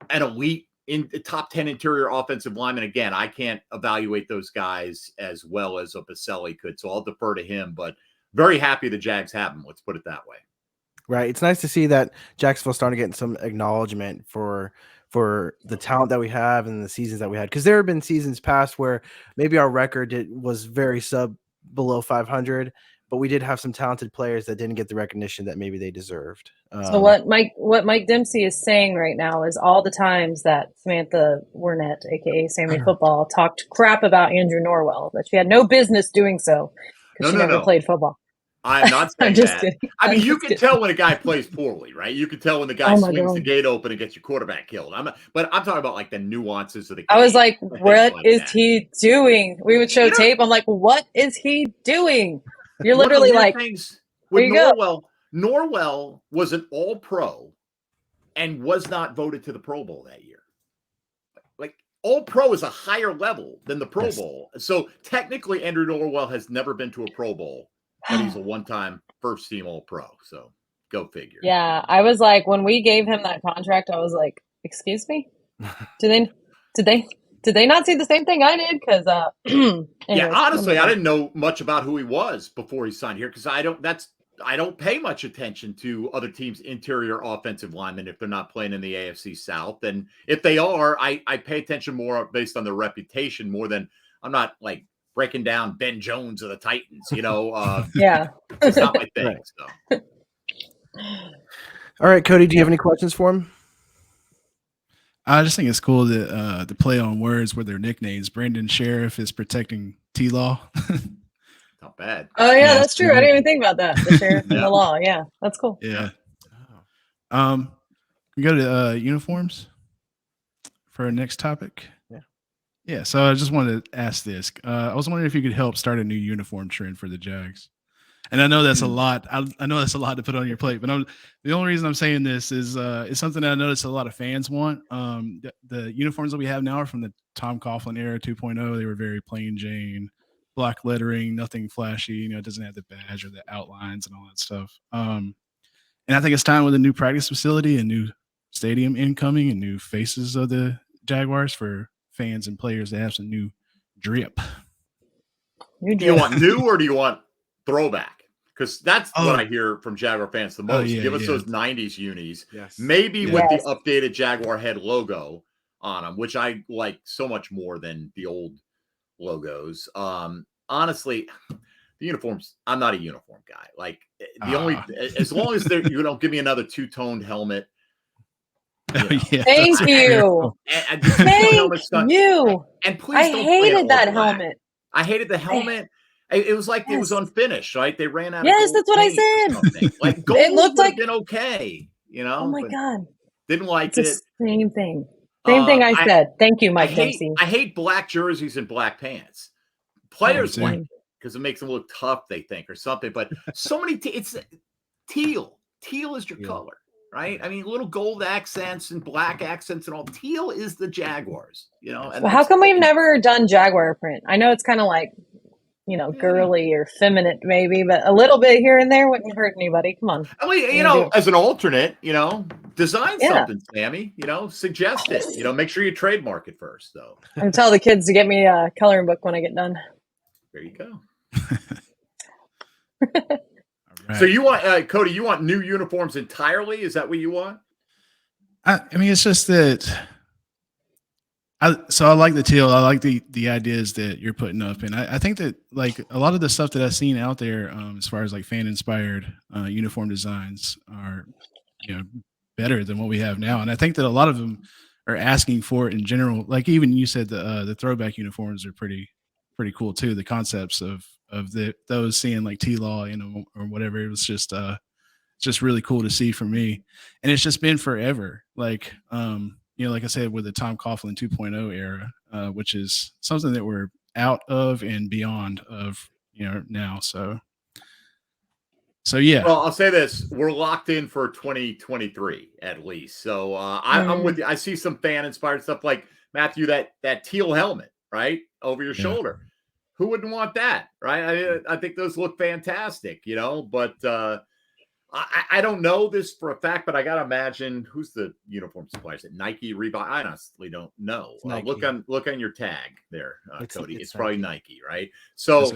an elite in the top 10 interior offensive lineman. Again, I can't evaluate those guys as well as a Baselli could, so I'll defer to him. But very happy the Jags have him. Let's put it that way. Right. It's nice to see that Jacksonville's starting to get some acknowledgement for the talent that we have and the seasons that we had. Because there have been seasons past where maybe our record was very below 500, but we did have some talented players that didn't get the recognition that maybe they deserved. So what Mike Dempsey is saying right now is all the times that Samantha Wernette, aka Sammy Football, talked crap about Andrew Norwell, that she had no business doing so because she never played football. I'm not saying that. Kidding. I mean, you can tell when a guy plays poorly, right? You can tell when the guy swings the gate open and gets your quarterback killed. But I'm talking about like the nuances of the game. I was like, what is he doing? We would show tape. I'm like, what is he doing? You're literally like, with Norwell. Norwell was an All-Pro and was not voted to the Pro Bowl that year. Like, All-Pro is a higher level than the Pro Bowl. So technically, Andrew Norwell has never been to a Pro Bowl. but he's a one-time first-team All-Pro. So go figure. Yeah, I was like, when we gave him that contract, I was like, "Excuse me, did they not see the same thing I did?" Because yeah, honestly, I didn't know much about who he was before he signed here because I don't pay much attention to other teams' interior offensive linemen if they're not playing in the AFC South. And if they are, I pay attention more based on their reputation more than I'm not like breaking down Ben Jones of the Titans, yeah. It's not my thing. So. All right, Cody, do you have any questions for him? I just think it's cool that the play on words with their nicknames. Brandon Sheriff is protecting T-Law. Not bad. Oh yeah, that's true. I didn't even think about that. The sheriff and the law. Yeah, that's cool. Yeah. We go to uniforms for our next topic. Yeah. So I just wanted to ask this. I was wondering if you could help start a new uniform trend for the Jags. And I know that's a lot. I know that's a lot to put on your plate. But the only reason I'm saying this is it's something that I noticed a lot of fans want. The uniforms that we have now are from the Tom Coughlin era 2.0. They were very plain Jane. Black lettering, nothing flashy. It doesn't have the badge or the outlines and all that stuff. And I think it's time with a new practice facility, a new stadium incoming, and new faces of the Jaguars for fans and players to have some new drip. Do you want new or do you want throwback? Because that's what I hear from Jaguar fans the most. Give us those 90s unis. Yes. Maybe with the updated Jaguar head logo on them, which I like so much more than the old logos. Honestly, the uniforms, I'm not a uniform guy. Like as long as you don't give me another two-toned helmet. Thank you. Thank you. And please I hated that helmet. I hated the helmet. It was like it was unfinished, right? They ran out. Yes, that's what I said. Like gold it looked like been okay, Oh my god, didn't like it's the same thing. Same thing I said. Thank you, Mike Dempsey. I hate black jerseys and black pants. Players like it because it makes them look tough, they think, or something. But so many, it's teal. Teal is your color, right? I mean, little gold accents and black accents and all. Teal is the Jaguars, And how come we've never done Jaguar print? I know it's kind of like, girly or feminine maybe, but a little bit here and there wouldn't hurt anybody. Come on. I mean, as an alternate, design something, Sammy, suggest it, make sure you trademark it first though. And tell the kids to get me a coloring book when I get done. There you go. Right. So you want, Cody, you want new uniforms entirely? Is that what you want? I mean, it's just that I like the teal. I like the ideas that you're putting up. And I think that like a lot of the stuff that I've seen out there as far as like fan inspired uniform designs are, better than what we have now. And I think that a lot of them are asking for it in general. Like even you said the throwback uniforms are pretty cool too. The concepts of those seeing like T-Law, or whatever. It was just really cool to see for me. And it's just been forever. Like, like I said, with the Tom Coughlin 2.0 era, which is something that we're out of and beyond of, now. So yeah. Well, I'll say this: we're locked in for 2023 at least. So I'm with you. I see some fan-inspired stuff like Matthew, that teal helmet, right, over your shoulder. Who wouldn't want that, right? I think those look fantastic, But I don't know this for a fact, but I gotta imagine who's the uniform suppliers at Nike, Reebok. I honestly don't know. Look on your tag there, Cody. It's probably Nike, right? So.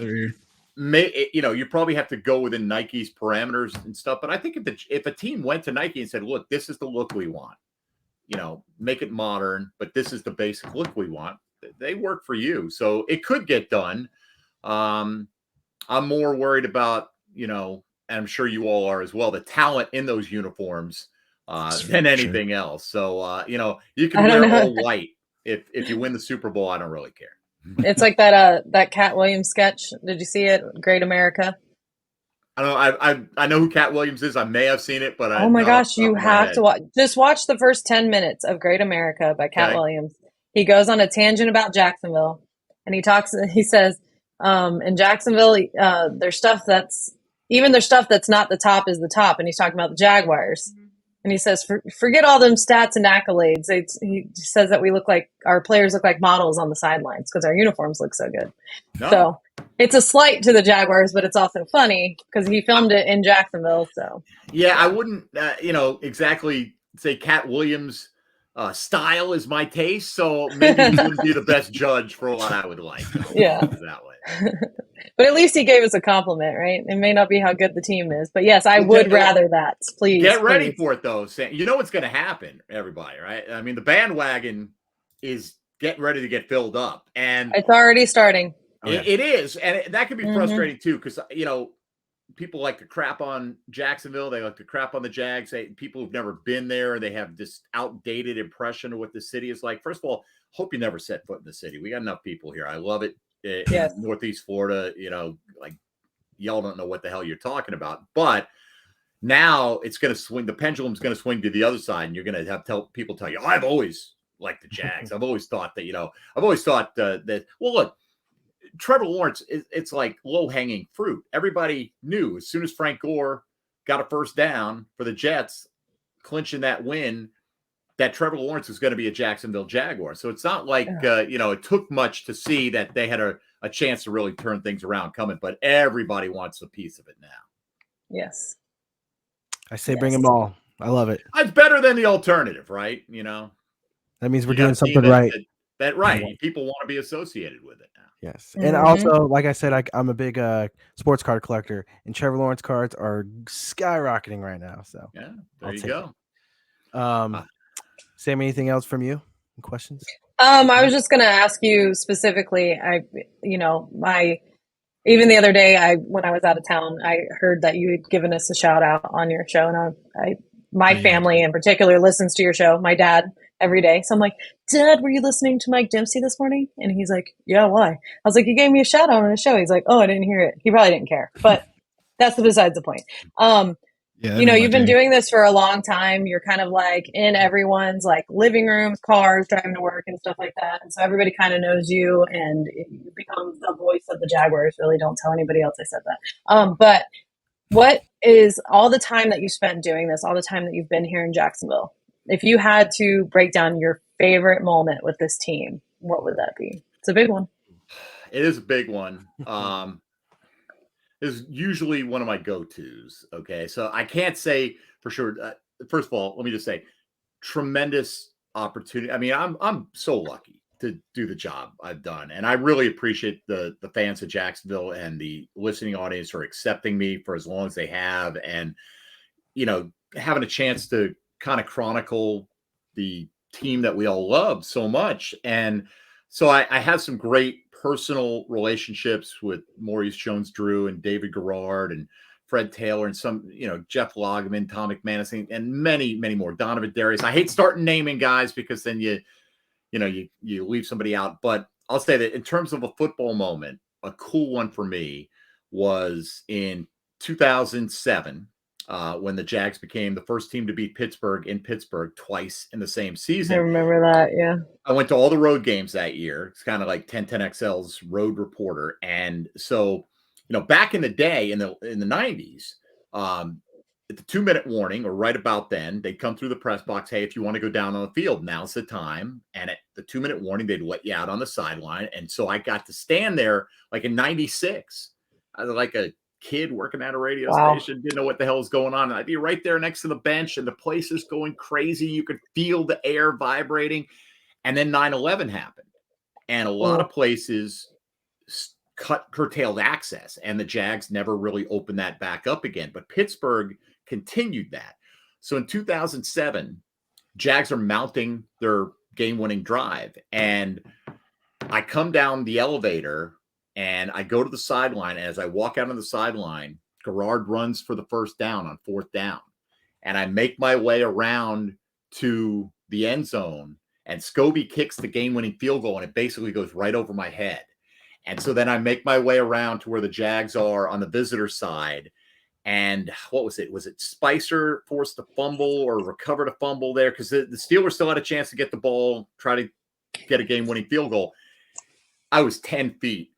You probably have to go within Nike's parameters and stuff. But I think if a team went to Nike and said, look, this is the look we want, make it modern, but this is the basic look we want, they work for you. So it could get done. I'm more worried about, and I'm sure you all are as well, the talent in those uniforms than anything else. So, you can wear all white. If you win the Super Bowl, I don't really care. It's like that Cat Williams sketch. Did you see it? Great America. I don't know. I know who Cat Williams is. I may have seen it, but oh my gosh, you have to watch. Just watch the first 10 minutes of Great America by Cat Williams. He goes on a tangent about Jacksonville, and he says, in Jacksonville, there's stuff that's not the top is the top, and he's talking about the Jaguars. And he says, forget all them stats and accolades. He says that our players look like models on the sidelines because our uniforms look so good. No. So It's a slight to the Jaguars, but it's also funny because he filmed it in Jacksonville. So yeah, I wouldn't, exactly say Cat Williams' style is my taste, so maybe he wouldn't be the best judge for what I would like. Yeah, that way. But at least he gave us a compliment, right? It may not be how good the team is, but yes, I would rather that. Please get ready for it, though. Sam. You know what's going to happen, everybody, right? I mean, the bandwagon is getting ready to get filled up, and it's already starting. It is, and that can be frustrating too, because people like to crap on Jacksonville. They like to crap on the Jags. People who've never been there, they have this outdated impression of what the city is like. First of all, hope you never set foot in the city. We got enough people here. I love it. In Northeast Florida, like y'all don't know what the hell you're talking about. But now it's going to swing. The pendulum's going to swing to the other side, and you're going to have people tell you, I've always liked the Jags. I've always thought that, well, look, Trevor Lawrence, it's like low-hanging fruit. Everybody knew as soon as Frank Gore got a first down for the Jets, clinching that win, that Trevor Lawrence was going to be a Jacksonville Jaguar. So it's not like, it took much to see that they had a chance to really turn things around coming, but everybody wants a piece of it now. Yes. I say bring them all. I love it. It's better than the alternative, right? That means we're doing something right. Right. People want to be associated with it now. Yes. And also, like I said, I'm a big sports card collector, and Trevor Lawrence cards are skyrocketing right now. So yeah, there you go. Sam, anything else from you? Questions? I was just going to ask you specifically. Even the other day, when I was out of town, I heard that you had given us a shout out on your show, and my family in particular listens to your show. My dad every day, so I'm like, Dad, were you listening to Mike Dempsey this morning? And he's like, yeah, why? I was like, you gave me a shout out on the show. He's like, oh, I didn't hear it. He probably didn't care, but that's besides the point. You've been doing this for a long time. You're kind of like in everyone's like living rooms, cars, driving to work and stuff like that. And so everybody kind of knows you, and you become the voice of the Jaguars. Really, don't tell anybody else I said that. But what is all the time that you spent doing this, all the time that you've been here in Jacksonville? If you had to break down your favorite moment with this team, what would that be? It's a big one. It is a big one. Is usually one of my go-tos. Okay. So I can't say for sure. First of all, let me just say tremendous opportunity. I mean, I'm so lucky to do the job I've done. And I really appreciate the fans of Jacksonville and the listening audience for accepting me for as long as they have. And, having a chance to kind of chronicle the team that we all love so much. And so I have some great personal relationships with Maurice Jones-Drew and David Garrard and Fred Taylor and some, Jeff Loggeman, Tom McManus, and many, many more. Donovan Darius. I hate starting naming guys because then you leave somebody out. But I'll say that in terms of a football moment, a cool one for me was in 2007 when the Jags became the first team to beat Pittsburgh in Pittsburgh twice in the same season. I remember that, yeah. I went to all the road games that year. It's kind of like 1010XL's road reporter. And so, back in the day in the 90s, at the 2-minute warning or right about then, they'd come through the press box. Hey, if you want to go down on the field, now's the time. And at the 2-minute warning, they'd let you out on the sideline. And so I got to stand there like in 96. I was like a kid working at a radio station, didn't know what the hell was going on. And I'd be right there next to the bench and the place is going crazy. You could feel the air vibrating. And then 9/11 happened. And a lot of places curtailed access. And the Jags never really opened that back up again. But Pittsburgh continued that. So in 2007, Jags are mounting their game-winning drive. And I come down the elevator and I go to the sideline. And as I walk out on the sideline, Garrard runs for the first down on 4th down. And I make my way around to the end zone. And Scobie kicks the game-winning field goal, and it basically goes right over my head. And so then I make my way around to where the Jags are on the visitor side. And what was it? Was it Spicer forced a fumble or recovered a fumble there? Because the Steelers still had a chance to get the ball, try to get a game-winning field goal. I was 10 feet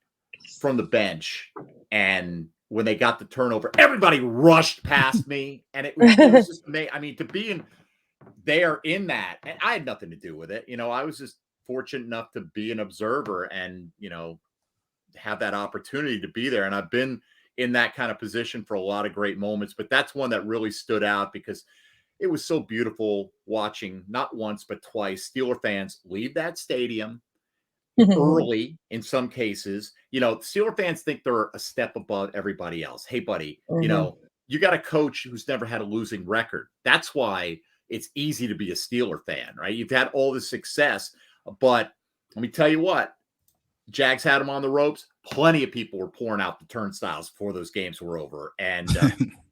from the bench, and when they got the turnover, everybody rushed past me, and it was just amazing. I mean, to be in there in that, and I had nothing to do with it. I was just fortunate enough to be an observer and, have that opportunity to be there. And I've been in that kind of position for a lot of great moments, but that's one that really stood out because it was so beautiful watching, not once, but twice, Steeler fans leave that stadium early in some cases. Steeler fans think they're a step above everybody else. Hey, buddy, you got a coach who's never had a losing record. That's why it's easy to be a Steeler fan, right? You've had all this success, but let me tell you what, Jags had them on the ropes. Plenty of people were pouring out the turnstiles before those games were over. And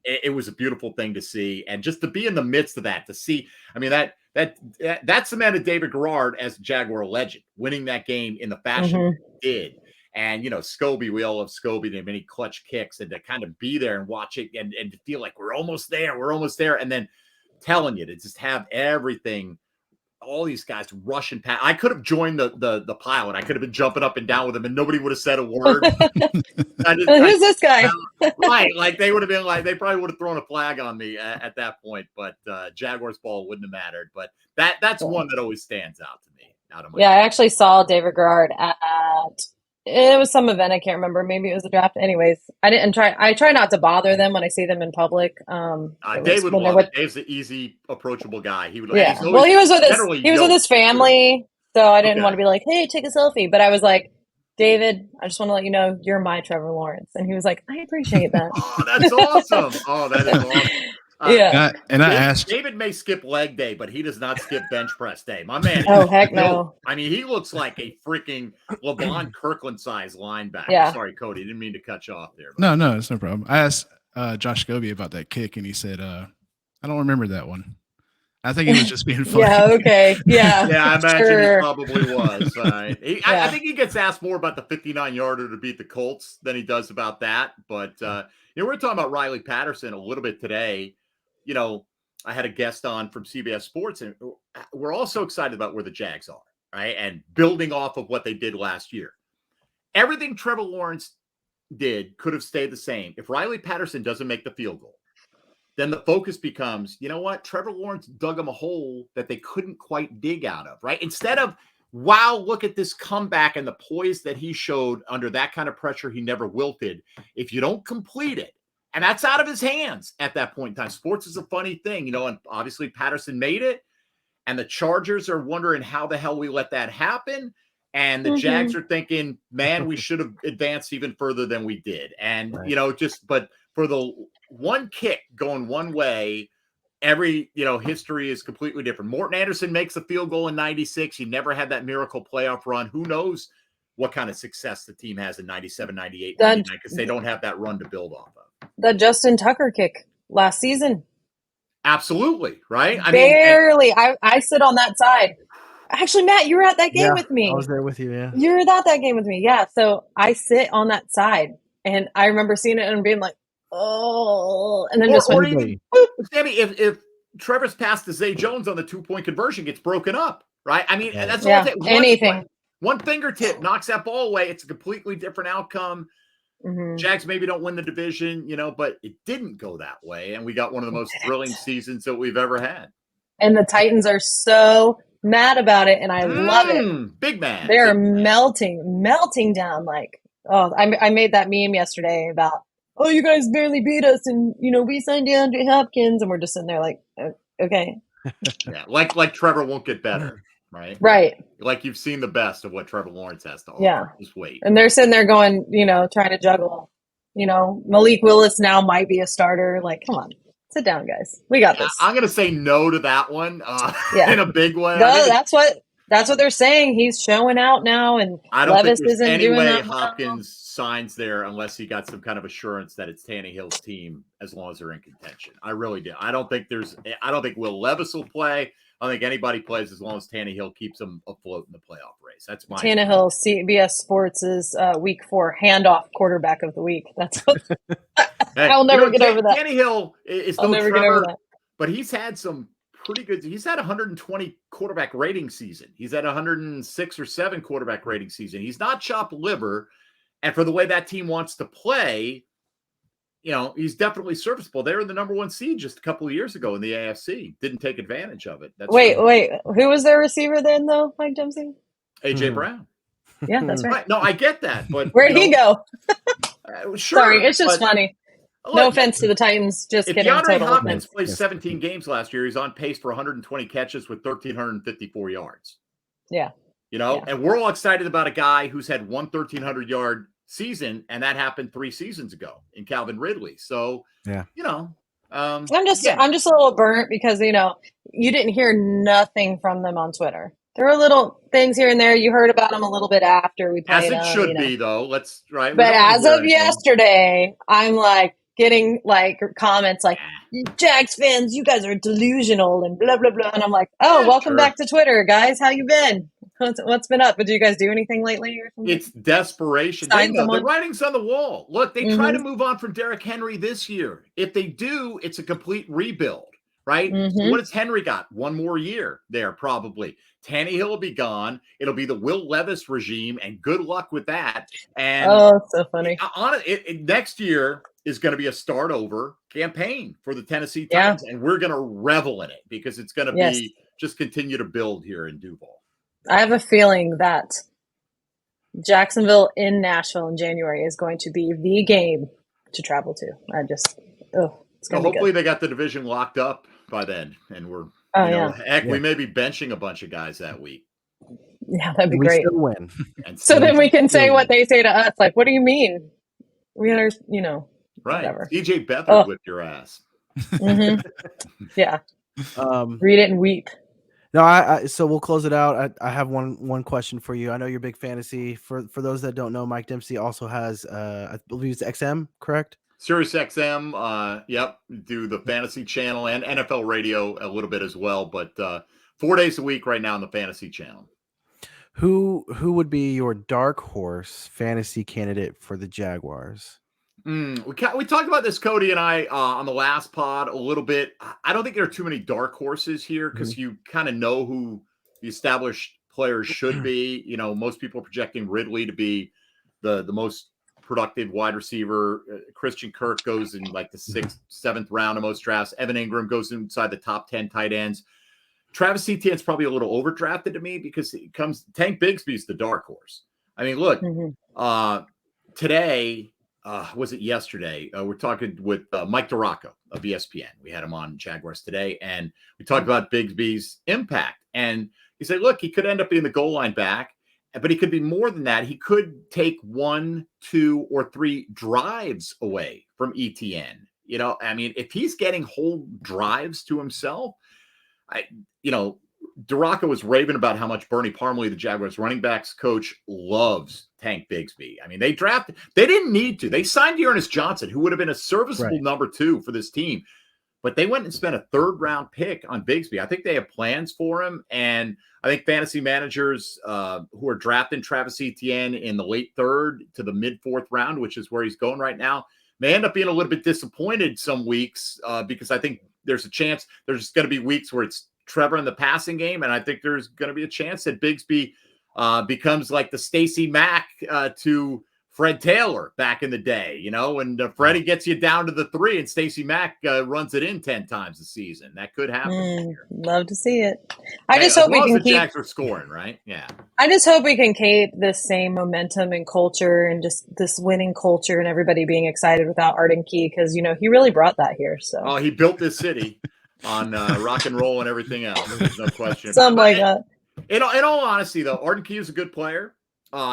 it was a beautiful thing to see. And just to be in the midst of that, to see, I mean, that cemented David Garrard as Jaguar legend, winning that game in the fashion he did. And, Scobie, we all love Scobie, the many clutch kicks, and to kind of be there and watch it and to feel like we're almost there. And then telling you to just have everything, all these guys rushing past. I could have joined the pilot. I could have been jumping up and down with him and nobody would have said a word. Who's this guy? Right. Like they would have been like, they probably would have thrown a flag on me at that point, but Jaguars ball wouldn't have mattered. But that's one that always stands out to me. I actually saw David Garrard it was some event. I can't remember. Maybe it was a draft. Anyways, I try not to bother them when I see them in public. Dave would love it. Dave's the easy, approachable guy. He would. Yeah. Well, he was with his family, so I didn't want to be like, "Hey, take a selfie." But I was like, "David, I just want to let you know you're my Trevor Lawrence," and he was like, "I appreciate that." Oh, that's awesome. Oh, that is awesome. I asked David may skip leg day, but he does not skip bench press day. My man. Oh, heck no. I mean, he looks like a freaking LeVon Kirkland size linebacker. Yeah. Sorry, Cody. Didn't mean to cut you off there. But. No, it's no problem. I asked Josh Scobie about that kick, and he said, I don't remember that one. I think he was just being funny. Yeah, okay. Yeah. Yeah, I imagine he probably was. I think he gets asked more about the 59-yarder to beat the Colts than he does about that. But, we're talking about Riley Patterson a little bit today. I had a guest on from CBS Sports, and we're also excited about where the Jags are, right? And building off of what they did last year. Everything Trevor Lawrence did could have stayed the same. If Riley Patterson doesn't make the field goal, then the focus becomes, you know what? Trevor Lawrence dug him a hole that they couldn't quite dig out of, right? Instead of, wow, look at this comeback and the poise that he showed under that kind of pressure, he never wilted. If you don't complete it, and that's out of his hands at that point in time. Sports is a funny thing, and obviously Patterson made it, and the Chargers are wondering how the hell we let that happen. And the Jags are thinking, man, we should have advanced even further than we did. And, but for the one kick going one way, every, history is completely different. Morton Anderson makes the field goal in 96. He never had that miracle playoff run. Who knows what kind of success the team has in 97, 98, 99, because they don't have that run to build off of. The Justin Tucker kick last season. Absolutely, right? Barely. I sit on that side. Actually, Matt, you were at that game with me. I was there with you, yeah. You were at that game with me, yeah. So I sit on that side, and I remember seeing it and being like, oh, and then Sammy, if Trevor's pass to Zay Jones on the 2-point conversion gets broken up, right? I mean, that's all it takes. Anything. One fingertip knocks that ball away. It's a completely different outcome. Jags maybe don't win the division, but it didn't go that way. And we got one of the most thrilling seasons that we've ever had. And the Titans are so mad about it, and I love it. Big mad. They are melting down. Like, I made that meme yesterday about, you guys barely beat us, and, we signed DeAndre Hopkins, and we're just sitting there like, okay. Yeah, like Trevor won't get better. Right. Right. Like you've seen the best of what Trevor Lawrence has to offer. Yeah. Just wait. And they're sitting there going, trying to juggle. Malik Willis now might be a starter. Like, come on, sit down, guys. We got this. I'm going to say no to that one in a big way. No, that's what they're saying. He's showing out now, and I don't Levis think there's isn't any doing way that Hopkins signs there unless he got some kind of assurance that it's Tannehill's team as long as they're in contention. I really do. I don't think Will Levis will play. I don't think anybody plays as long as Tannehill keeps them afloat in the playoff race. That's my Tannehill, CBS Sports' Week 4 handoff quarterback of the week. That's what I'll never get over that. Tannehill is I'll never get over that. But he's had some pretty good. He's had 120 quarterback rating season. He's had 106 or 7 quarterback rating season. He's not chopped liver, and for the way that team wants to play, he's definitely serviceable. They were the number 1 seed just a couple of years ago in the AFC. Didn't take advantage of it. Wait. Who was their receiver then, though, Mike Dempsey? A.J. Brown. Yeah, that's right. No, I get that, but where'd he go? Sure, Sorry, it's just funny. No offense to the Titans. Just if kidding. DeAndre Hopkins plays 17 games last year, he's on pace for 120 catches with 1,354 yards. Yeah. And we're all excited about a guy who's had one 1,300-yard season, and that happened 3 seasons ago in Calvin Ridley. So, I'm just a little burnt because, you didn't hear nothing from them on Twitter. There were little things here and there. You heard about them a little bit after we played them. As it should be, though. Right. But as of yesterday, I'm like getting like comments like, Jags fans, you guys are delusional and blah, blah, blah. And I'm like, welcome back to Twitter, guys. How you been? What's been up? Did you guys do anything lately or something? It's desperation. The writing's on the wall. Look, they try to move on from Derrick Henry this year. If they do, it's a complete rebuild, right? So what has Henry got? 1 more year there, probably. Tannehill will be gone. It'll be the Will Levis regime, and good luck with that. And so funny. Next year is going to be a start over campaign for the Tennessee Titans, and we're going to revel in it because it's going to be just continue to build here in Duval. I have a feeling that Jacksonville in Nashville in January is going to be the game to travel to. It's going to be hopefully they got the division locked up by then, and we're we may be benching a bunch of guys that week. Yeah, that'd be great. Still win. So then we can say what they say to us. Like, what do you mean? We are, right. Whatever. DJ Beathard whipped your ass. Yeah. Read it and weep. No, so we'll close it out. I have one question for you. I know you're big fantasy. For those that don't know, Mike Dempsey also has, I believe it's XM, correct? Sirius XM, do the fantasy channel and NFL radio a little bit as well, but 4 days a week right now on the fantasy channel. Who would be your dark horse fantasy candidate for the Jaguars? We talked about this, Cody and I, on the last pod a little bit. I don't think there are too many dark horses here because you kind of know who the established players should be. Most people are projecting Ridley to be the most productive wide receiver. Christian Kirk goes in like the 6th, 7th round of most drafts. Evan Ingram goes inside the top 10 tight ends. Travis Etienne's probably a little overdrafted to me because Tank Bigsby's the dark horse. I mean, look, today, was it yesterday? We're talking with Mike Duraco of ESPN. We had him on Jaguars Today, and we talked about Bigsby's impact. And he said, look, he could end up being the goal line back, but he could be more than that. He could take 1, 2, or 3 drives away from Etienne. If he's getting whole drives to himself, Duraco was raving about how much Bernie Parmalee, the Jaguars running backs coach, loves Tank Bigsby. I mean, they didn't need to. They signed Ernest Johnson, who would have been a serviceable number 2 for this team. But they went and spent a 3rd round pick on Bigsby. I think they have plans for him. And I think fantasy managers who are drafting Travis Etienne in the late 3rd to the mid 4th round, which is where he's going right now, may end up being a little bit disappointed some weeks because I think there's a chance there's going to be weeks where it's Trevor in the passing game. And I think there's going to be a chance that Bigsby becomes like the Stacey Mack to Fred Taylor back in the day, and Freddie gets you down to the 3 and Stacey Mack runs it in 10 times a season. That could happen. Love to see it. I just hope we can keep Jags are scoring, right? Yeah. I just hope we can keep this same momentum and culture and just this winning culture and everybody being excited without Arden Key because, he really brought that here. So he built this city on rock and roll and everything else. There's no question. Something like that. In all honesty, though, Arden Key is a good player.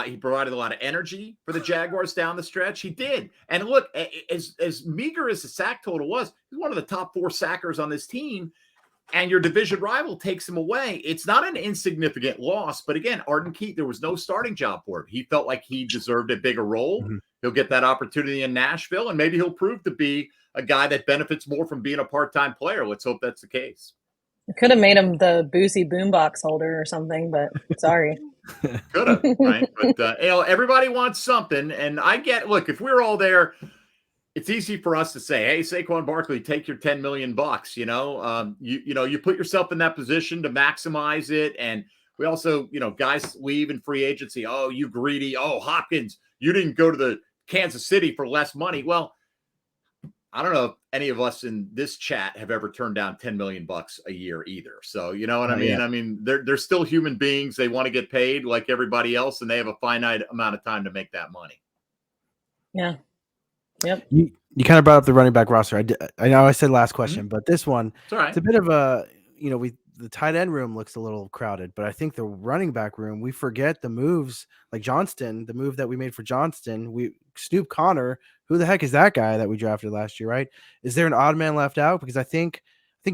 He provided a lot of energy for the Jaguars down the stretch. He did. And look, as meager as the sack total was, he's one of the top 4 sackers on this team. And your division rival takes him away. It's not an insignificant loss. But again, Arden Key, there was no starting job for him. He felt like he deserved a bigger role. He'll get that opportunity in Nashville, and maybe he'll prove to be a guy that benefits more from being a part-time player. Let's hope that's the case. I could have made him the Boosie boombox holder or something, but sorry. Could have, right? But everybody wants something, and I get. Look, if we're all there, it's easy for us to say, "Hey, Saquon Barkley, take your $10 million." You put yourself in that position to maximize it, and we also, guys leave in free agency. Oh, you greedy! Oh, Hopkins, you didn't go to the Kansas City for less money. Well, I don't know if any of us in this chat have ever turned down $10 million a year either. So, you know what I mean? Yeah. I mean, they're still human beings. They want to get paid like everybody else, and they have a finite amount of time to make that money. Yeah. Yep. You kind of brought up the running back roster. I know I said last question, but this one, it's a bit of a, the tight end room looks a little crowded, but I think the running back room, we forget the moves like Johnston, the move that we made for Johnston, Snoop Connor. Who the heck is that guy that we drafted last year, right? Is there an odd man left out? Because I think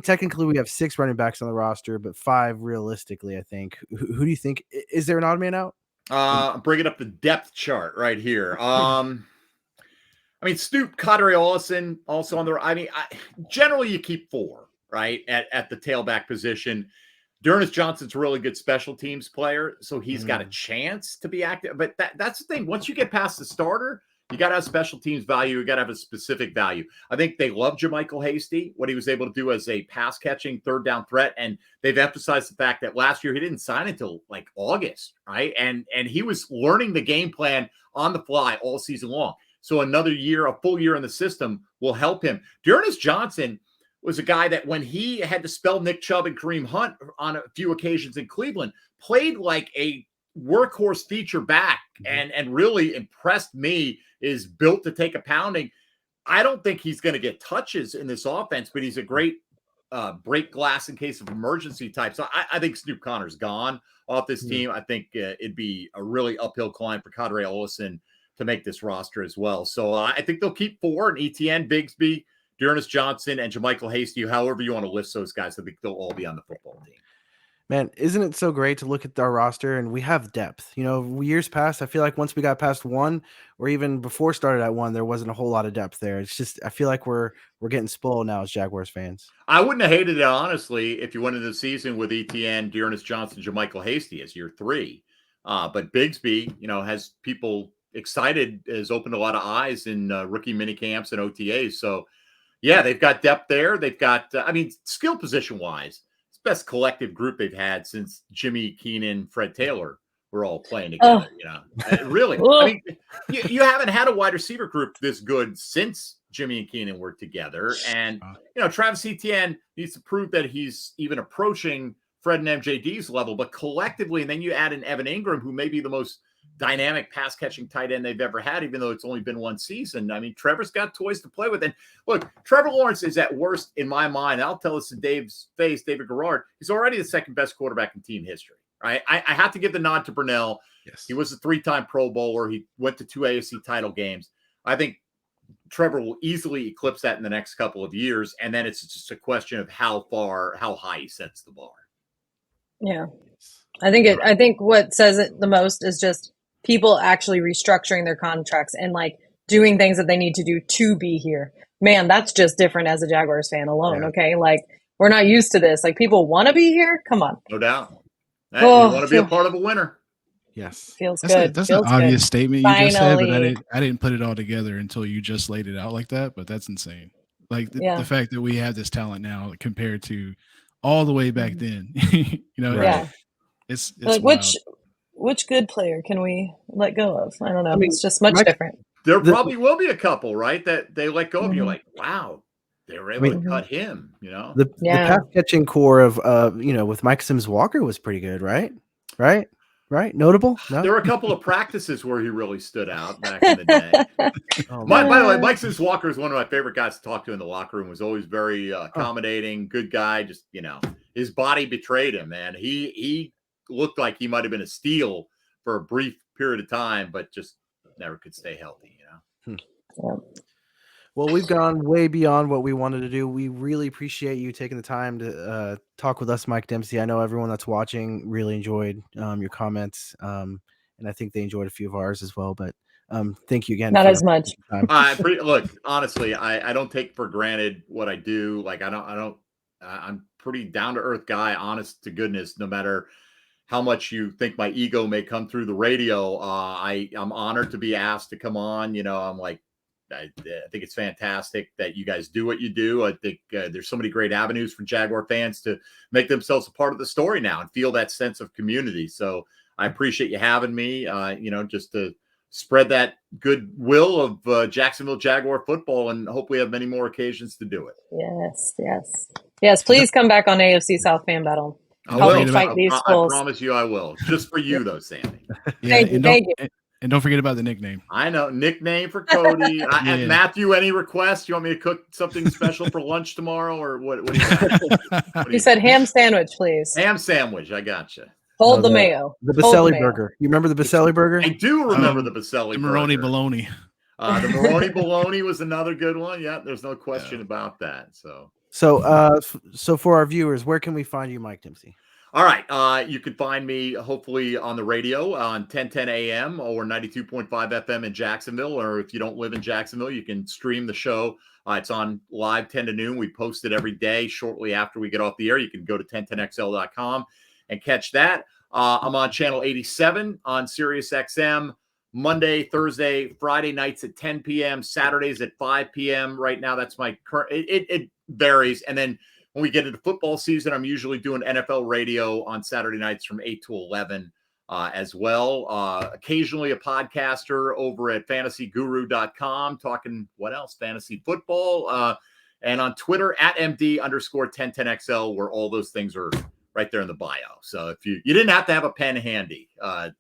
technically we have 6 running backs on the roster, but 5 realistically, I think. Who do you think? Is there an odd man out? I'm bringing up the depth chart right here. I mean, Snoop, Kadri Ollison also on the. Generally you keep 4, right, at the tailback position. D'Ernest Johnson's a really good special teams player, so he's got a chance to be active. But that's the thing. Once you get past the starter, you got to have special teams value. You got to have a specific value. I think they love JaMychal Hasty, what he was able to do as a pass catching third down threat. And they've emphasized the fact that last year he didn't sign until like August, right? And he was learning the game plan on the fly all season long. So another year, a full year in the system will help him. D'Ernest Johnson was a guy that when he had to spell Nick Chubb and Kareem Hunt on a few occasions in Cleveland, played like a workhorse feature back and really impressed me, is built to take a pounding. I don't think he's going to get touches in this offense, but he's a great break glass in case of emergency type. So I think Snoop Connor's gone off this team. I think it'd be a really uphill climb for Kadri Ollison to make this roster as well. So I think they'll keep 4, and ETN, Bigsby, D'Ernest Johnson, and JaMychal Hasty, however you want to list those guys. I think they'll all be on the football team. Man, isn't it so great to look at our roster and we have depth? Years past, I feel like once we got past 1 or even before started at 1, there wasn't a whole lot of depth there. It's just, I feel like we're getting spoiled now as Jaguars fans. I wouldn't have hated it, honestly, if you went into the season with ETN, D'Ernest Johnson, JaMychal Hasty as year 3. But Bigsby, has people excited, has opened a lot of eyes in rookie mini camps and OTAs. So, yeah, they've got depth there. They've got, skill position wise, it's the best collective group they've had since Jimmy Keenan, Fred Taylor were all playing together. Really. You haven't had a wide receiver group this good since Jimmy and Keenan were together. And, Travis Etienne needs to prove that he's even approaching Fred and MJD's level, but collectively, and then you add in Evan Ingram, who may be the most dynamic pass catching tight end they've ever had, even though it's only been 1 season. Trevor's got toys to play with. And look, Trevor Lawrence is at worst, in my mind, I'll tell this to Dave's face, David Garrard, he's already the 2nd best quarterback in team history, right? I have to give the nod to Brunell. Yes. He was a 3-time Pro Bowler. He went to 2 AFC title games. I think Trevor will easily eclipse that in the next couple of years. And then it's just a question of how high he sets the bar. Yeah. I think what says it the most is just people actually restructuring their contracts and like doing things that they need to do to be here. Man, that's just different as a Jaguars fan alone. Yeah. Okay. Like we're not used to this. Like people want to be here. Come on. No doubt. Hey, you want to be a part of a winner. Yes. Feels good. That's an obvious statement you just said, but I didn't put it all together until you just laid it out like that. But that's insane. Like the fact that we have this talent now compared to all the way back then, Yeah. It's like which good player can we let go of? I don't know. It's just much different. There probably will be a couple, right, that they let go of. You're like, wow, they were able to cut him. The pass catching core of with Mike Sims Walker was pretty good, right? Notable. No? There were a couple of practices where he really stood out back in the day. By the way, Mike Sims Walker is one of my favorite guys to talk to in the locker room. Was always very accommodating, good guy. Just his body betrayed him, man. He looked like he might have been a steal for a brief period of time, but just never could stay healthy, Yeah. Well, we've gone way beyond what we wanted to do. We really appreciate you taking the time to talk with us, Mike Dempsey. I know everyone that's watching really enjoyed your comments, and I think they enjoyed a few of ours as well. But thank you again. Not as much. Look, honestly, I don't take for granted what I do. Like I'm pretty down to earth guy, honest to goodness, no matter how much you think my ego may come through the radio. I'm honored to be asked to come on. I'm like, I think it's fantastic that you guys do what you do. I think there's so many great avenues for Jaguar fans to make themselves a part of the story now and feel that sense of community. So I appreciate you having me, just to spread that goodwill of Jacksonville Jaguar football, and hopefully have many more occasions to do it. Yes. Please come back on AFC South Fan Battle. I promise you I will. Just for you, though, Sammy. Thank you. And don't forget about the nickname. I know. Nickname for Cody. And Matthew, any requests? You want me to cook something special for lunch tomorrow? Or what do you You said ham sandwich, please. Ham sandwich. I gotcha. Hold the mayo. The Baselli burger. You remember the Baselli burger? I do remember the Baselli burger. Maroni bologna. The Maroni bologna was another good one. Yeah, there's no question about that. So for our viewers, where can we find you, Mike Dempsey? All right. You can find me hopefully on the radio on 1010 AM or 92.5 FM in Jacksonville. Or if you don't live in Jacksonville, you can stream the show. It's on live 10 to noon. We post it every day shortly after we get off the air. You can go to 1010xl.com and catch that. I'm on channel 87 on Sirius XM Monday, Thursday, Friday nights at 10 p.m., Saturdays at 5 p.m. Right now, that's my current. It varies. And then when we get into football season, I'm usually doing NFL radio on Saturday nights from 8 to 11 as well. Occasionally a podcaster over at fantasyguru.com talking, what else? Fantasy football. And on Twitter at MD_1010XL, where all those things are right there in the bio. So if you didn't have to have a pen handy, I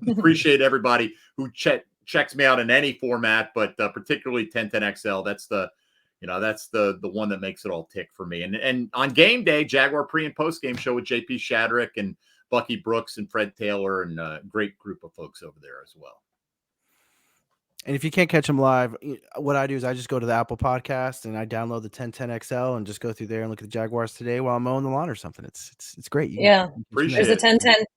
appreciate everybody who checks me out in any format, but particularly 1010XL. That's the one that makes it all tick for me. And on game day, Jaguar pre and post game show with JP Shadrick and Bucky Brooks and Fred Taylor and a great group of folks over there as well. And if you can't catch them live, what I do is I just go to the Apple Podcast and I download the 1010XL and just go through there and look at the Jaguars Today while I'm mowing the lawn or something. It's great. Appreciate there's the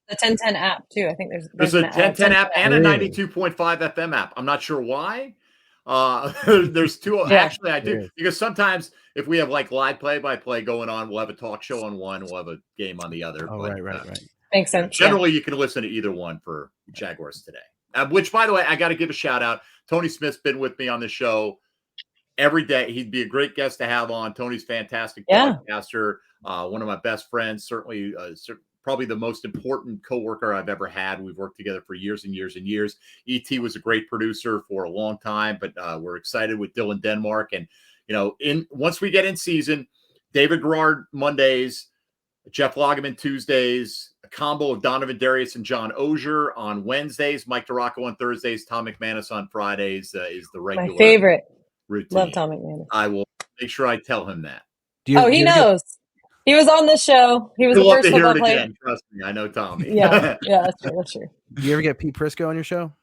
1010 app too. I think there's a 1010 app and a 92.5 FM app. I'm not sure why. There's two. Actually, I do, because sometimes if we have like live play-by-play going on, we'll have a talk show on one, we'll have a game on the other. Oh, right. Makes sense. Generally, you can listen to either one for Jaguars Today. Which, by the way, I got to give a shout out. Tony Smith's been with me on the show every day. He'd be a great guest to have on. Tony's fantastic podcaster, one of my best friends, certainly probably the most important coworker I've ever had. We've worked together for years and years and years. ET was a great producer for a long time, but we're excited with Dylan Denmark. And, once we get in season, David Garrard Mondays, Jeff Lageman Tuesdays, a combo of Donovan Darius and John Ogier on Wednesdays, Mike DeRocco on Thursdays, Tom McManus on Fridays is the regular. My favorite. Routine. Love Tom McManus. I will make sure I tell him that. He knows. He was on this show. He was the first football player. Again. Trust me, I know Tommy. Yeah, that's true. Do you ever get Pete Prisco on your show?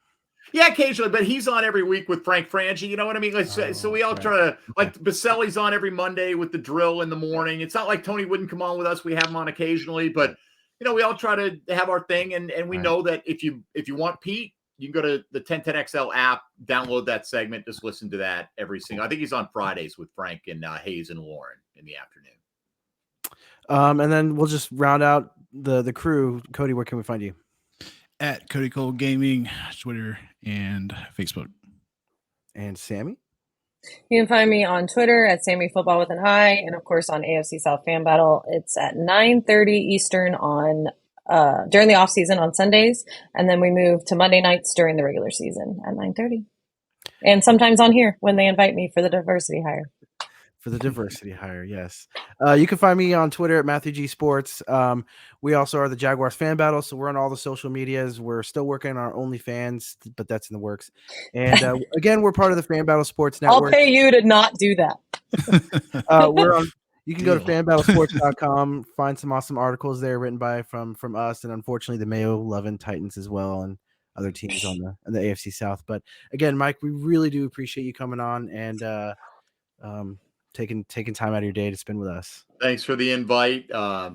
Yeah, occasionally, but he's on every week with Frank Franchi. You know what I mean? So we all try to, like, Baselli's on every Monday with the drill in the morning. It's not like Tony wouldn't come on with us. We have him on occasionally, but we all try to have our thing, and we know that if you want Pete, you can go to the 1010XL app, download that segment, just listen to that every single. I think he's on Fridays with Frank and Hayes and Lauren in the afternoon. And then we'll just round out the crew. Cody, where can we find you? At Cody Cole Gaming, Twitter and Facebook. And Sammy? You can find me on Twitter at Sammy Football with an I, and of course on AFC South Fan Battle. It's at 9:30 Eastern on during the off season on Sundays, and then we move to Monday nights during the regular season at 9:30. And sometimes on here when they invite me for the diversity hire. For the diversity hire, yes. You can find me on Twitter at Matthew G Sports. We also are the Jaguars Fan Battle, so we're on all the social medias. We're still working on our OnlyFans, but that's in the works. And again, we're part of the Fan Battle Sports Network. I'll pay you to not do that. You can go to fanbattlesports.com, find some awesome articles there written from us, and unfortunately the Mayo loving Titans as well, and other teams on the AFC South. But again, Mike, we really do appreciate you coming on and taking time out of your day to spend with us. Thanks for the invite. I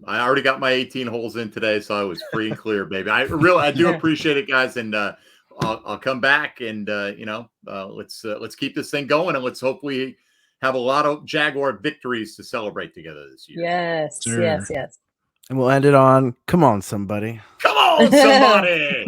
already got my 18 holes in today, so I was free and clear, baby. I do appreciate it, guys, and I'll come back and let's keep this thing going, and let's hopefully have a lot of Jaguar victories to celebrate together this year. Yes, sure. yes. And we'll end it on, come on, somebody. Come on, somebody.